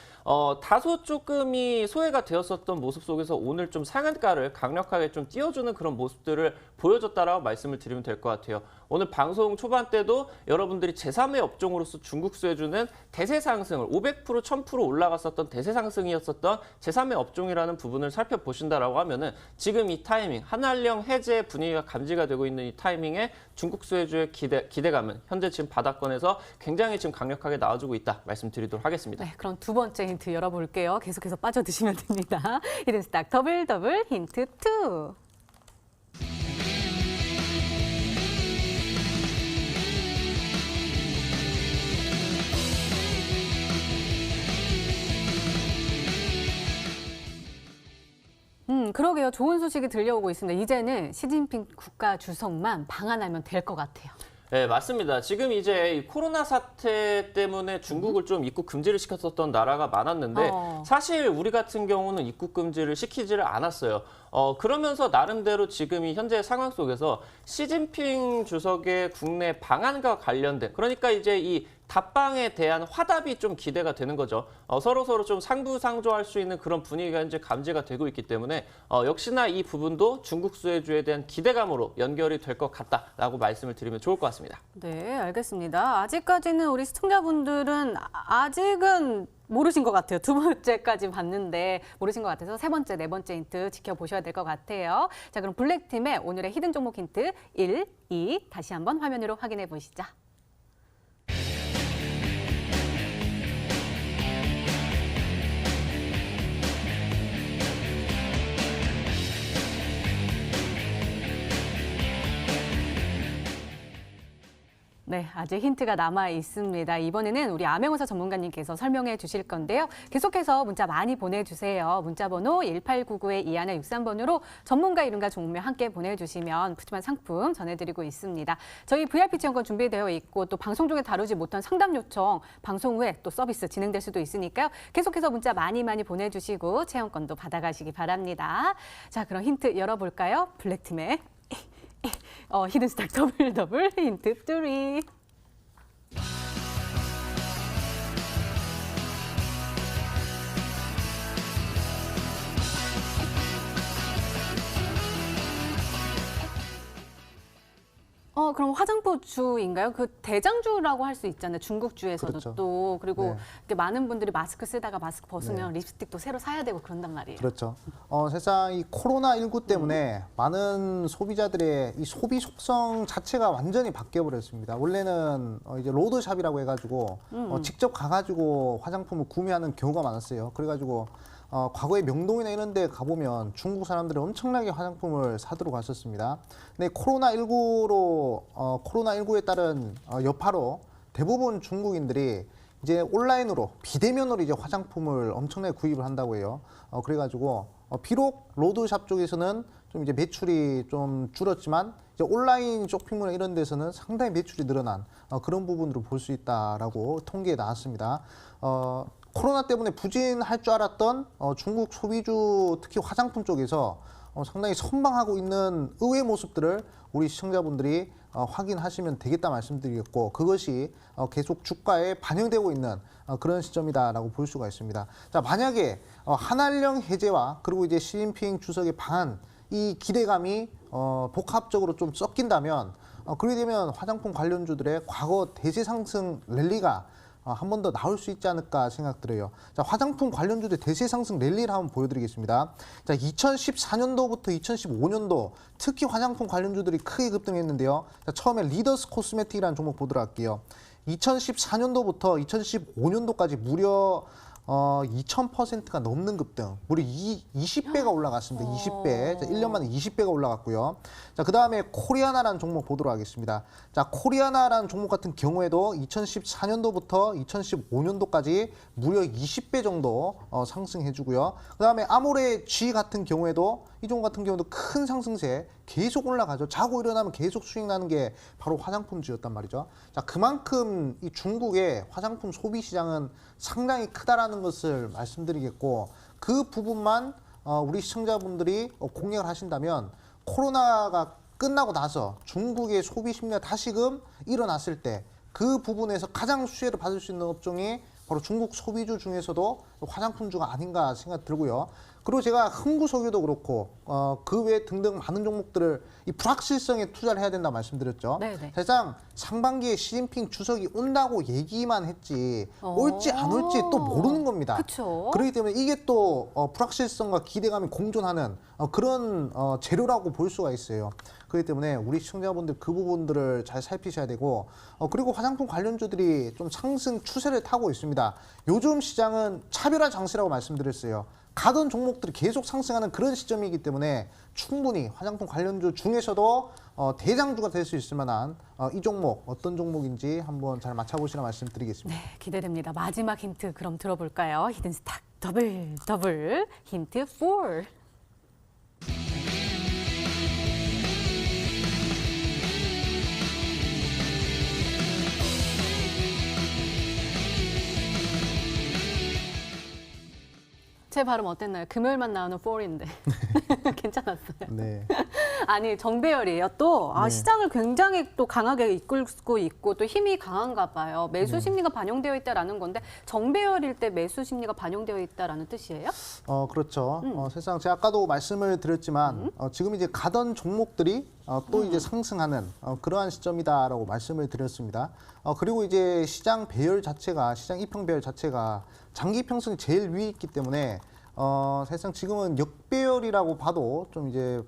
다소 조금이 소외가 되었었던 모습 속에서 오늘 좀 상한가를 강력하게 좀 띄워주는 그런 모습들을 보여줬다라고 말씀을 드리면 될 것 같아요. 오늘 방송 초반 때도 여러분들이 제3의 업종으로서 중국 수혜주는 대세 상승을 500%, 1000% 올라갔었던 대세 상승이었었던 제3의 업종이라는 부분을 살펴보신다라고 하면은 지금 이 타이밍 한한령 한한령 해제 분위기가 감지가 되고 있는 이 타이밍에 중국 수혜주의 기대감은 현재 지금 바닥권에서 굉장히 지금 강력하게 나와주고 있다 말씀드리도록 하겠습니다. 네, 그럼 두 번째 힌트 열어볼게요. 계속해서 빠져드시면 됩니다. 히든스탁 더블 힌트 2. 그러게요. 좋은 소식이 들려오고 있습니다. 이제는 시진핑 국가 주석만 방한하면 될 것 같아요. 네, 맞습니다. 지금 이제 이 코로나 사태 때문에 중국을 좀 입국 금지를 시켰었던 나라가 많았는데 사실 우리 같은 경우는 입국 금지를 시키지를 않았어요. 그러면서 나름대로 지금 이 현재 상황 속에서 시진핑 주석의 국내 방한과 관련된 그러니까 이제 이 답방에 대한 화답이 좀 기대가 되는 거죠. 서로 좀 상부상조할 수 있는 그런 분위기가 이제 감지가 되고 있기 때문에 역시나 이 부분도 중국 수혜주에 대한 기대감으로 연결이 될 것 같다라고 말씀을 드리면 좋을 것 같습니다. 네, 알겠습니다. 아직까지는 우리 시청자분들은 아직은 모르신 것 같아요. 두 번째까지 봤는데 모르신 것 같아서 세 번째, 네 번째 힌트 지켜보셔야 될 것 같아요. 자, 그럼 블랙팀의 오늘의 히든 종목 힌트 1, 2 다시 한번 화면으로 확인해 보시죠. 네, 아직 힌트가 남아 있습니다. 이번에는 우리 암행어사 전문가님께서 설명해 주실 건데요. 계속해서 문자 많이 보내주세요. 문자 번호 1899-2163번으로 전문가 이름과 종목명 함께 보내주시면 푸짐한 상품 전해드리고 있습니다. 저희 VIP 체험권 준비되어 있고 또 방송 중에 다루지 못한 상담 요청 방송 후에 또 서비스 진행될 수도 있으니까요. 계속해서 문자 많이 보내주시고 체험권도 받아가시기 바랍니다. 자, 그럼 힌트 열어볼까요? 블랙팀의 히든스탁 더블 힌트 3. 그럼 화장포주인가요? 그 대장주라고 할 수 있잖아요. 중국주에서도 그렇죠. 또 그리고 네. 이렇게 많은 분들이 마스크 쓰다가 마스크 벗으면 립스틱도 새로 사야 되고 그런단 말이에요. 그렇죠. 사실상 이 코로나19 때문에 많은 소비자들의 이 소비 속성 자체가 완전히 바뀌어 버렸습니다. 원래는 이제 로드샵이라고 해가지고 직접 가가지고 화장품을 구매하는 경우가 많았어요. 그래가지고 과거에 명동이나 이런 데 가보면 중국 사람들이 엄청나게 화장품을 사들어 갔었습니다. 근데 코로나19에 따른 여파로 대부분 중국인들이 이제 온라인으로 비대면으로 이제 화장품을 엄청나게 구입을 한다고 해요. 그래가지고 비록 로드샵 쪽에서는 좀 이제 매출이 좀 줄었지만 이제 온라인 쇼핑몰 이런 데서는 상당히 매출이 늘어난 그런 부분으로 볼 수 있다라고 통계에 나왔습니다. 코로나 때문에 부진할 줄 알았던 중국 소비주 특히 화장품 쪽에서 상당히 선방하고 있는 의외의 모습들을 우리 시청자분들이 확인하시면 되겠다 말씀드리겠고 그것이 계속 주가에 반영되고 있는 그런 시점이다라고 볼 수가 있습니다. 자, 만약에 한한령 해제와 그리고 이제 시진핑 주석의 방한 이 기대감이 복합적으로 좀 섞인다면 그렇게 되면 화장품 관련주들의 과거 대세 상승 랠리가 한 번 더 나올 수 있지 않을까 생각 들어요. 자, 화장품 관련주들 대세 상승 랠리를 한번 보여드리겠습니다. 자, 2014년도부터 2015년도 특히 화장품 관련주들이 크게 급등했는데요. 자, 처음에 리더스 코스메틱이라는 종목 보도록 할게요. 2014년도부터 2015년도까지 무려 2000%가 넘는 급등, 무려 20배가 올라갔습니다. 20배. 자, 1년 만에 20배가 올라갔고요. 자, 그 다음에 코리아나라는 종목 보도록 하겠습니다. 자, 코리아나라는 종목 같은 경우에도 2014년도부터 2015년도까지 무려 20배 정도 상승해주고요. 그 다음에 아모레 G 같은 경우에도 이 종목 같은 경우도 큰 상승세 계속 올라가죠. 자고 일어나면 계속 수익 나는 게 바로 화장품주였단 말이죠. 자, 그만큼 이 중국의 화장품 소비 시장은 상당히 크다라는 것을 말씀드리겠고 그 부분만 우리 시청자분들이 공략을 하신다면 코로나가 끝나고 나서 중국의 소비 심리가 다시금 일어났을 때 그 부분에서 가장 수혜를 받을 수 있는 업종이 바로 중국 소비주 중에서도 화장품주가 아닌가 생각 들고요. 그리고 제가 흥구석유도 그렇고 그 외 등등 많은 종목들을 이 불확실성에 투자를 해야 된다 말씀드렸죠. 네네. 사실상 상반기에 시진핑 주석이 온다고 얘기만 했지 올지 안 올지 또 모르는 겁니다. 그쵸. 그렇기 때문에 이게 또 불확실성과 기대감이 공존하는 그런 재료라고 볼 수가 있어요. 그렇기 때문에 우리 시청자분들 그 부분들을 잘 살피셔야 되고 그리고 화장품 관련주들이 좀 상승 추세를 타고 있습니다. 요즘 시장은 차별화 장세라고 말씀드렸어요. 가던 종목들이 계속 상승하는 그런 시점이기 때문에 충분히 화장품 관련주 중에서도 대장주가 될 수 있을 만한 이 종목 어떤 종목인지 한번 잘 맞춰보시라 말씀드리겠습니다. 네, 기대됩니다. 마지막 힌트 그럼 들어볼까요? 히든스탁 더블 힌트 4. 제 발음 어땠나요? 금요일만 나오는 4인데 괜찮았어요. 네. 아니 정배열이에요. 또 네. 시장을 굉장히 또 강하게 이끌고 있고 또 힘이 강한가 봐요. 매수 심리가 반영되어 있다라는 건데 정배열일 때 매수 심리가 반영되어 있다라는 뜻이에요? 그렇죠. 사실상 제가 아까도 말씀을 드렸지만 지금 이제 가던 종목들이 또 이제 상승하는 그러한 시점이다라고 말씀을 드렸습니다. 그리고 이제 시장 배열 자체가 시장 이평 배열 자체가 장기 평선이 제일 위에 있기 때문에 사실상 지금은 역배열이라고 봐도 좀 이제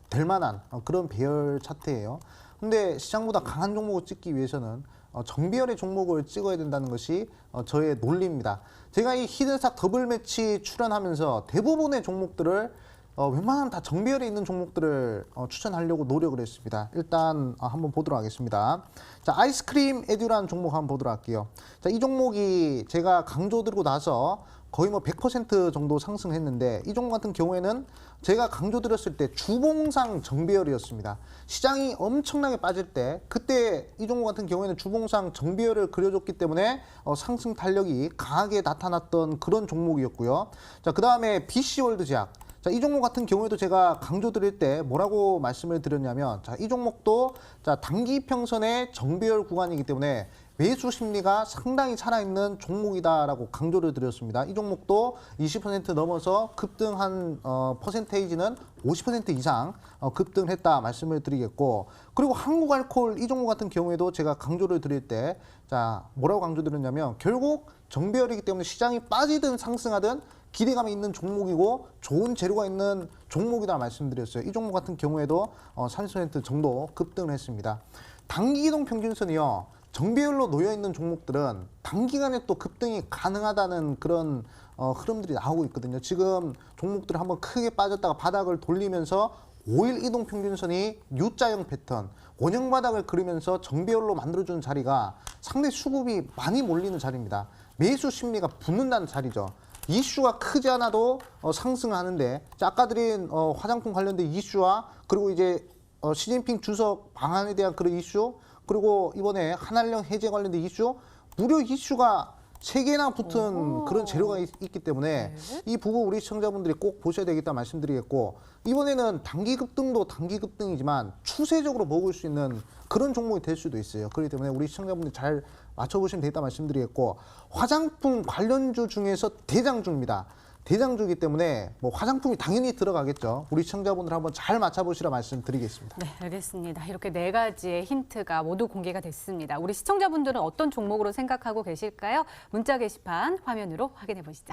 될 만한 그런 배열 차트예요. 근데 시장보다 강한 종목을 찍기 위해서는 정배열의 종목을 찍어야 된다는 것이 저의 논리입니다. 제가 이 히든스탁 더블 매치 출연하면서 대부분의 종목들을 웬만하면 다 정배열에 있는 종목들을 추천하려고 노력을 했습니다. 일단 한번 보도록 하겠습니다. 자, 아이스크림 에듀라는 종목 한번 보도록 할게요. 자, 이 종목이 제가 강조드리고 나서 거의 뭐 100% 정도 상승했는데 이 종목 같은 경우에는 제가 강조드렸을 때 주봉상 정배열이었습니다. 시장이 엄청나게 빠질 때 그때 이 종목 같은 경우에는 주봉상 정배열을 그려줬기 때문에 상승 탄력이 강하게 나타났던 그런 종목이었고요. 자, 그 다음에 BC월드제약. 자, 이 종목 같은 경우에도 제가 강조드릴 때 뭐라고 말씀을 드렸냐면 자, 이 종목도 자, 단기 평선의 정배열 구간이기 때문에 매수 심리가 상당히 살아있는 종목이다라고 강조를 드렸습니다. 이 종목도 20% 넘어서 급등한 퍼센테이지는 50% 이상 급등했다 말씀을 드리겠고 그리고 한국알코올 이 종목 같은 경우에도 제가 강조를 드릴 때 자, 뭐라고 강조드렸냐면 결국 정배열이기 때문에 시장이 빠지든 상승하든 기대감이 있는 종목이고 좋은 재료가 있는 종목이다 말씀드렸어요. 이 종목 같은 경우에도 30% 정도 급등을 했습니다. 단기이동 평균선이요. 정배열로 놓여 있는 종목들은 단기간에 또 급등이 가능하다는 그런 흐름들이 나오고 있거든요. 지금 종목들이 한번 크게 빠졌다가 바닥을 돌리면서 5일 이동 평균선이 U자형 패턴, 원형 바닥을 그리면서 정배열로 만들어주는 자리가 상당히 수급이 많이 몰리는 자리입니다. 매수 심리가 붙는다는 자리죠. 이슈가 크지 않아도 상승하는데 아까 드린 화장품 관련된 이슈와 그리고 이제 시진핑 주석 방한에 대한 그런 이슈 그리고 이번에 한한령 해제 관련된 이슈 무려 이슈가 3개나 붙은 그런 재료가 있기 때문에 이 부분 우리 시청자분들이 꼭 보셔야 되겠다 말씀드리겠고 이번에는 단기 급등도 단기 급등이지만 추세적으로 먹을 수 있는 그런 종목이 될 수도 있어요. 그렇기 때문에 우리 시청자분들이 잘 맞춰보시면 되겠다 말씀드리겠고 화장품 관련주 중에서 대장주입니다. 대장주이기 때문에 뭐 화장품이 당연히 들어가겠죠. 우리 시청자분들 한번 잘 맞춰보시라 말씀드리겠습니다. 네, 알겠습니다. 이렇게 4가지의 힌트가 모두 공개가 됐습니다. 우리 시청자분들은 어떤 종목으로 생각하고 계실까요? 문자 게시판 화면으로 확인해 보시죠.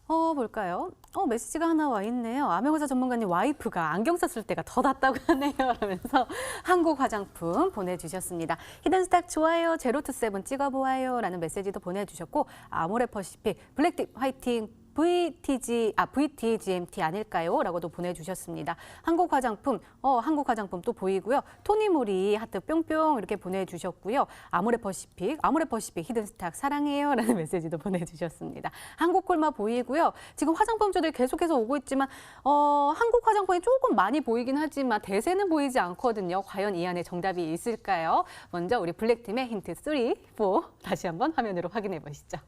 볼까요? 메시지가 하나 와 있네요. 암행어사 전문가님 와이프가 안경 썼을 때가 더 낫다고 하네요. 라면서 한국 화장품 보내주셨습니다. 히든스탁 좋아요, 제로투세븐 찍어보아요. 라는 메시지도 보내주셨고 아모레퍼시픽 블랙딥 화이팅 VTGMT 아닐까요? 라고도 보내주셨습니다. 한국 화장품 또 보이고요. 토니모리 하트 뿅뿅 이렇게 보내주셨고요. 아모레퍼시픽 히든스탁 사랑해요. 라는 메시지도 보내주셨습니다. 한국 콜마 보이고요. 지금 화장품주들 계속해서 오고 있지만 한국 화장품이 조금 많이 보이긴 하지만 대세는 보이지 않거든요. 과연 이 안에 정답이 있을까요? 먼저 우리 블랙팀의 힌트 3, 4 다시 한번 화면으로 확인해 보시죠.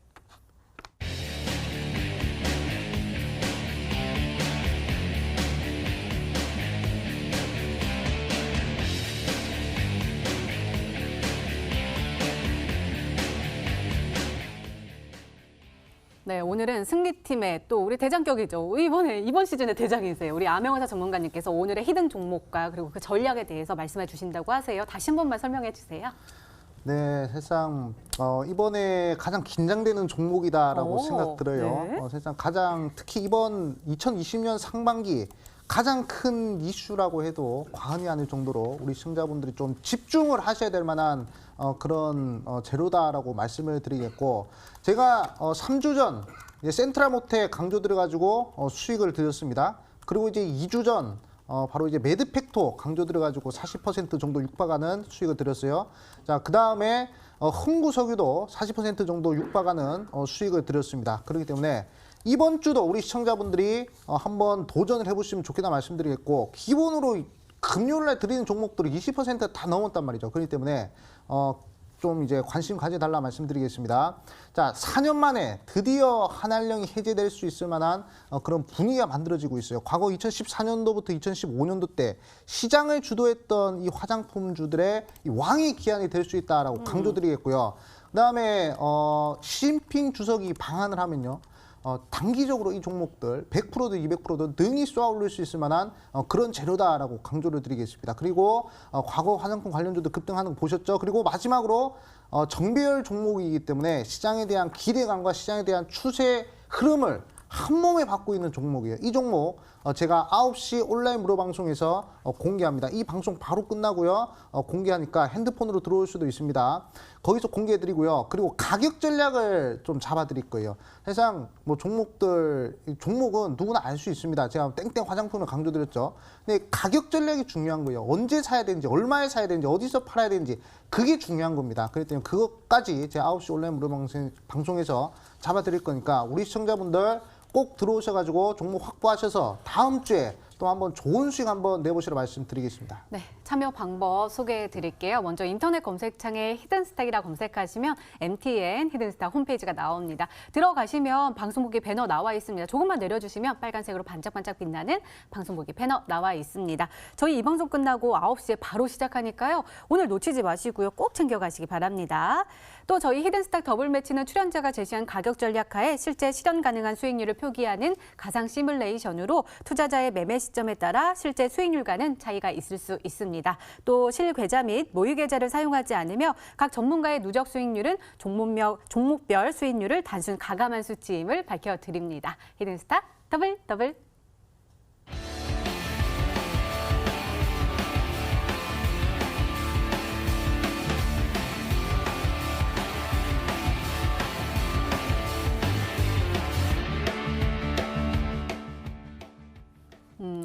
네, 오늘은 승리팀의 또 우리 대장격이죠. 이번 시즌의 대장이세요. 우리 암영화사 전문가님께서 오늘의 히든 종목과 그리고 그 전략에 대해서 말씀해 주신다고 하세요. 다시 한 번만 설명해 주세요. 네, 사실상 이번에 가장 긴장되는 종목이다라고 오, 생각 들어요. 네. 사실상 가장 특히 이번 2020년 상반기 가장 큰 이슈라고 해도 과언이 아닐 정도로 우리 시청자분들이 좀 집중을 하셔야 될 만한 그런 재료다라고 말씀을 드리겠고, 제가 3주 전 이제 센트라모테 강조 들어가지고 수익을 드렸습니다. 그리고 이제 2주 전 바로 이제 매드팩토 강조 들어가지고 40% 정도 육박하는 수익을 드렸어요. 자, 그 다음에 흥구석유도 40% 정도 육박하는 수익을 드렸습니다. 그렇기 때문에 이번 주도 우리 시청자분들이 한번 도전을 해보시면 좋겠다 말씀드리겠고, 기본으로 금요일날 드리는 종목들이 20%다 넘었단 말이죠. 그렇기 때문에 좀 이제 관심 가져달라 말씀드리겠습니다. 자, 4년 만에 드디어 한알령이 해제될 수 있을 만한 그런 분위기가 만들어지고 있어요. 과거 2014년도부터 2015년도 때 시장을 주도했던 이 화장품주들의 이 왕의 기한이 될 수 있다라고 강조드리겠고요. 그다음에 시진핑 주석이 방한을 하면요, 단기적으로 이 종목들 100%든 200%든 능히 쏘아 올릴 수 있을 만한 그런 재료다라고 강조를 드리겠습니다. 그리고 과거 화장품 관련주도 급등하는 거 보셨죠? 그리고 마지막으로 정배열 종목이기 때문에 시장에 대한 기대감과 시장에 대한 추세 흐름을 한 몸에 받고 있는 종목이에요. 이 종목 제가 9시 온라인 무료 방송에서 공개합니다. 이 방송 바로 끝나고요. 공개하니까 핸드폰으로 들어올 수도 있습니다. 거기서 공개해드리고요. 그리고 가격 전략을 좀 잡아드릴 거예요. 사실상 뭐 종목은 누구나 알 수 있습니다. 제가 땡땡 화장품을 강조드렸죠. 근데 가격 전략이 중요한 거예요. 언제 사야 되는지, 얼마에 사야 되는지, 어디서 팔아야 되는지, 그게 중요한 겁니다. 그렇기 때문에 그것까지 제가 9시 온라인 무료 방송에서 잡아드릴 거니까 우리 시청자분들 꼭 들어오셔가지고 종목 확보하셔서 다음 주에 또 한번 좋은 수익 한번 내보시라 말씀드리겠습니다. 네, 참여 방법 소개해 드릴게요. 먼저 인터넷 검색창에 히든스탁이라 검색하시면 MTN 히든스탁 홈페이지가 나옵니다. 들어가시면 방송국에 배너 나와 있습니다. 조금만 내려주시면 빨간색으로 반짝반짝 빛나는 방송국에 배너 나와 있습니다. 저희 이 방송 끝나고 9시에 바로 시작하니까요. 오늘 놓치지 마시고요. 꼭 챙겨가시기 바랍니다. 또 저희 히든스탁 더블 매치는 출연자가 제시한 가격 전략하에 실제 실현 가능한 수익률을 표기하는 가상 시뮬레이션으로 투자자의 매매 시점에 따라 실제 수익률과는 차이가 있을 수 있습니다. 또 실계좌 및 모의 계좌를 사용하지 않으며 각 전문가의 누적 수익률은 종목별 수익률을 단순 가감한 수치임을 밝혀드립니다. 히든스탁 더블.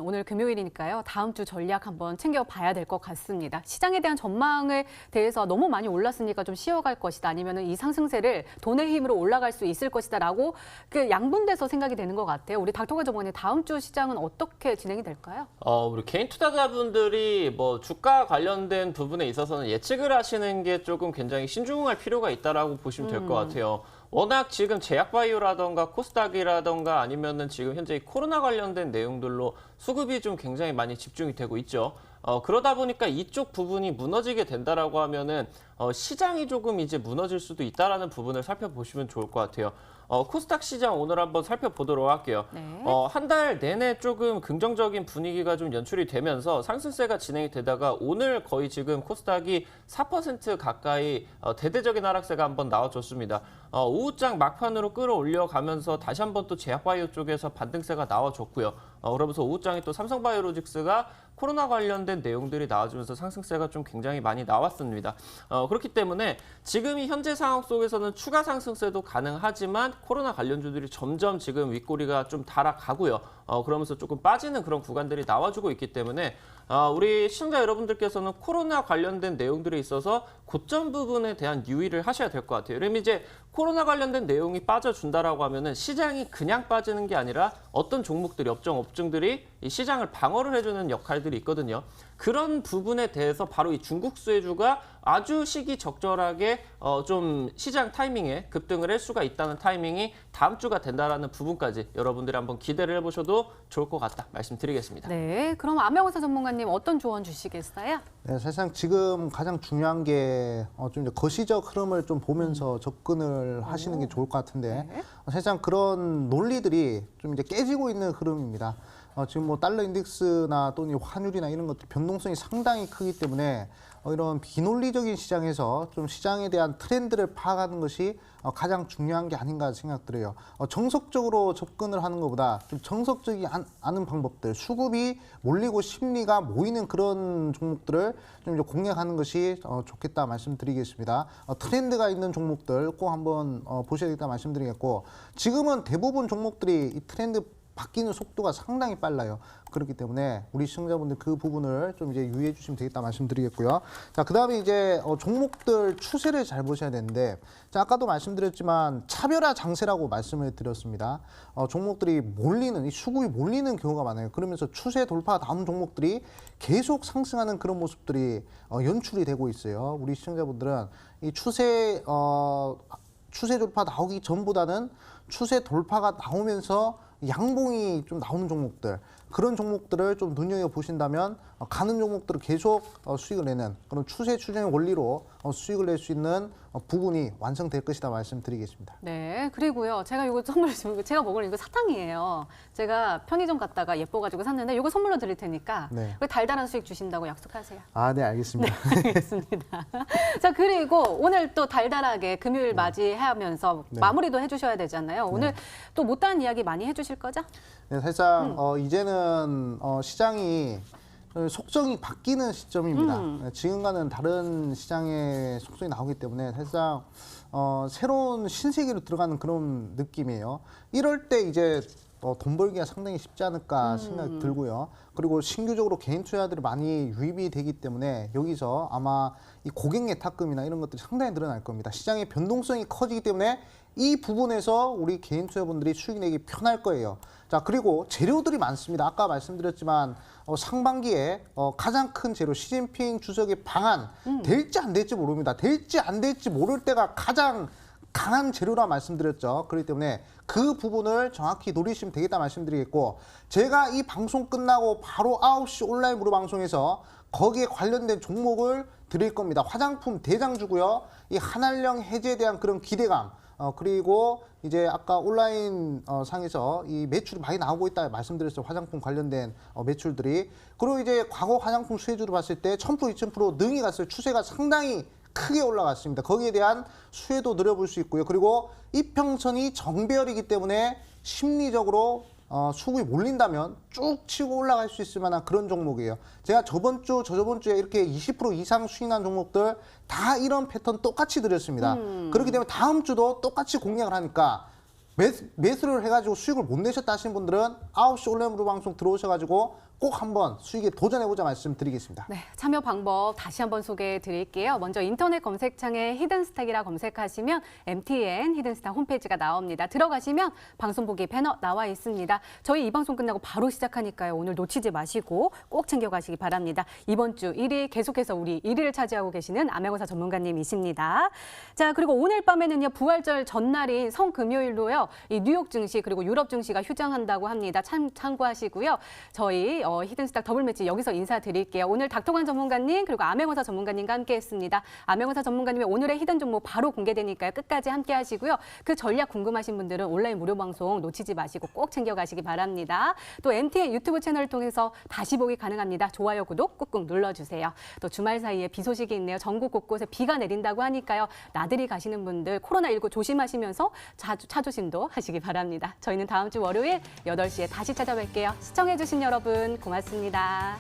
오늘 금요일이니까요. 다음 주 전략 한번 챙겨봐야 될 것 같습니다. 시장에 대한 전망에 대해서 너무 많이 올랐으니까 좀 쉬어갈 것이다. 아니면 이 상승세를 돈의 힘으로 올라갈 수 있을 것이다라고 그 양분돼서 생각이 되는 것 같아요. 우리 닥터가 전문가님, 다음 주 시장은 어떻게 진행이 될까요? 우리 개인 투자자분들이 뭐 주가 관련된 부분에 있어서는 예측을 하시는 게 조금 굉장히 신중할 필요가 있다라고 보시면 될 것 같아요. 워낙 지금 제약바이오라던가 코스닥이라던가 아니면은 지금 현재 코로나 관련된 내용들로 수급이 좀 굉장히 많이 집중이 되고 있죠. 그러다 보니까 이쪽 부분이 무너지게 된다라고 하면은 시장이 조금 이제 무너질 수도 있다라는 부분을 살펴보시면 좋을 것 같아요. 코스닥 시장 오늘 한번 살펴보도록 할게요. 네. 한 달 내내 조금 긍정적인 분위기가 좀 연출이 되면서 상승세가 진행이 되다가 오늘 거의 지금 코스닥이 4% 가까이 대대적인 하락세가 한번 나와줬습니다. 오후장 막판으로 끌어올려 가면서 다시 한번 또 제약바이오 쪽에서 반등세가 나와줬고요. 그러면서 오후장에 또 삼성바이오로직스가 코로나 관련된 내용들이 나와주면서 상승세가 좀 굉장히 많이 나왔습니다. 그렇기 때문에 지금 이 현재 상황 속에서는 추가 상승세도 가능하지만 코로나 관련주들이 점점 지금 윗꼬리가 좀 달아가고요. 그러면서 조금 빠지는 그런 구간들이 나와주고 있기 때문에 우리 시청자 여러분들께서는 코로나 관련된 내용들에 있어서 고점 부분에 대한 유의를 하셔야 될 것 같아요. 그럼 이제 코로나 관련된 내용이 빠져준다라고 하면은 시장이 그냥 빠지는 게 아니라 어떤 종목들이, 업종들이 이 시장을 방어를 해주는 역할들이 있거든요. 그런 부분에 대해서 바로 이 중국 수혜주가 아주 시기적절하게 좀 시장 타이밍에 급등을 할 수가 있다는 타이밍이 다음 주가 된다라는 부분까지 여러분들이 한번 기대를 해보셔도 좋을 것 같다 말씀드리겠습니다. 네, 그럼 암행어사 전문가님 어떤 조언 주시겠어요? 네, 사실상 지금 가장 중요한 게 좀 이제 거시적 흐름을 좀 보면서 접근을 하시는 게 좋을 것 같은데 네. 사실상 그런 논리들이 좀 이제 깨지고 있는 흐름입니다. 지금 뭐 달러 인덱스나 또는 환율이나 이런 것들 변동성이 상당히 크기 때문에 이런 비논리적인 시장에서 좀 시장에 대한 트렌드를 파악하는 것이 가장 중요한 게 아닌가 생각들어요. 정석적으로 접근을 하는 것보다 좀 정석적이 않은 방법들, 수급이 몰리고 심리가 모이는 그런 종목들을 좀 이제 공략하는 것이 좋겠다 말씀드리겠습니다. 트렌드가 있는 종목들 꼭 한번 보셔야겠다 말씀드리겠고, 지금은 대부분 종목들이 이 트렌드 바뀌는 속도가 상당히 빨라요. 그렇기 때문에 우리 시청자분들 그 부분을 좀 이제 유의해 주시면 되겠다 말씀드리겠고요. 자, 그다음에 이제 종목들 추세를 잘 보셔야 되는데, 자, 아까도 말씀드렸지만 차별화 장세라고 말씀을 드렸습니다. 종목들이 몰리는, 이 수급이 몰리는 경우가 많아요. 그러면서 추세 돌파 다음 종목들이 계속 상승하는 그런 모습들이 연출이 되고 있어요. 우리 시청자분들은 이 추세 돌파 나오기 전보다는 추세 돌파가 나오면서 양봉이 좀 나오는 종목들, 그런 종목들을 좀 눈여겨보신다면 가는 종목들을 계속 수익을 내는 그런 추세 추정의 원리로 수익을 낼 수 있는 부분이 완성될 것이다 말씀드리겠습니다. 네, 그리고요. 제가 이거 선물 주고 제가 먹을 이거 사탕이에요. 제가 편의점 갔다가 예뻐가지고 샀는데 이거 선물로 드릴 테니까 네. 달달한 수익 주신다고 약속하세요. 아, 네, 알겠습니다. 알겠습니다. 자, 그리고 오늘 또 달달하게 금요일 맞이하면서 네. 마무리도 해주셔야 되잖아요. 오늘 또 못다한 이야기 많이 해주실 거죠? 네, 살짝 이제는 시장이 속성이 바뀌는 시점입니다. 네, 지금과는 다른 시장의 속성이 나오기 때문에 살짝 새로운 신세계로 들어가는 그런 느낌이에요. 이럴 때 이제 돈 벌기가 상당히 쉽지 않을까 생각이 들고요. 그리고 신규적으로 개인 투자들이 많이 유입이 되기 때문에 여기서 아마 이 고객 예탁금이나 이런 것들이 상당히 늘어날 겁니다. 시장의 변동성이 커지기 때문에 이 부분에서 우리 개인 투자분들이 수익 내기 편할 거예요. 자, 그리고 재료들이 많습니다. 아까 말씀드렸지만 상반기에 가장 큰 재료 시진핑 주석의 방안 될지 안 될지 모릅니다. 될지 안 될지 모를 때가 가장 강한 재료라 말씀드렸죠. 그렇기 때문에 그 부분을 정확히 노리시면 되겠다 말씀드리겠고, 제가 이 방송 끝나고 바로 9시 온라인 무료 방송에서 거기에 관련된 종목을 드릴 겁니다. 화장품 대장주고요. 이 한알령 해제에 대한 그런 기대감, 그리고 이제 아까 온라인 상에서 이 매출이 많이 나오고 있다 말씀드렸어요. 화장품 관련된 매출들이. 그리고 이제 과거 화장품 수혜주로 봤을 때 1000%, 2000% 능이 갔어요. 추세가 상당히 크게 올라갔습니다. 거기에 대한 수혜도 늘어볼 수 있고요. 그리고 이평선이 정배열이기 때문에 심리적으로 수급이 몰린다면 쭉 치고 올라갈 수 있을 만한 그런 종목이에요. 제가 저번 주에 이렇게 20% 이상 수익난 종목들 다 이런 패턴 똑같이 드렸습니다. 그렇기 때문에 다음 주도 똑같이 공략을 하니까 매수를 해가지고 수익을 못 내셨다 하시는 분들은 9시 온라인 무료 방송 들어오셔가지고 꼭 한번 수익에 도전해보자 말씀드리겠습니다. 네, 참여 방법 다시 한번 소개해 드릴게요. 먼저 인터넷 검색창에 히든스탁이라 검색하시면 MTN 히든스탁 홈페이지가 나옵니다. 들어가시면 방송 보기 배너 나와 있습니다. 저희 이 방송 끝나고 바로 시작하니까요. 오늘 놓치지 마시고 꼭 챙겨가시기 바랍니다. 이번 주 1위 계속해서 우리 1위를 차지하고 계시는 암행어사 전문가님이십니다. 자, 그리고 오늘 밤에는요. 부활절 전날인 성금요일로요. 이 뉴욕 증시 그리고 유럽 증시가 휴장한다고 합니다. 참고하시고요. 저희 히든스탁 더블 매치 여기서 인사드릴게요. 오늘 닥터관 전문가님 그리고 암행어사 전문가님과 함께했습니다. 암행어사 전문가님의 오늘의 히든 종목 바로 공개되니까요. 끝까지 함께하시고요. 그 전략 궁금하신 분들은 온라인 무료 방송 놓치지 마시고 꼭 챙겨가시기 바랍니다. 또 MTN 유튜브 채널을 통해서 다시 보기 가능합니다. 좋아요, 구독 꾹꾹 눌러주세요. 또 주말 사이에 비 소식이 있네요. 전국 곳곳에 비가 내린다고 하니까요. 나들이 가시는 분들 코로나19 조심하시면서 차조심도 하시기 바랍니다. 저희는 다음 주 월요일 8시에 다시 찾아뵐게요. 시청해주신 여러분 고맙습니다.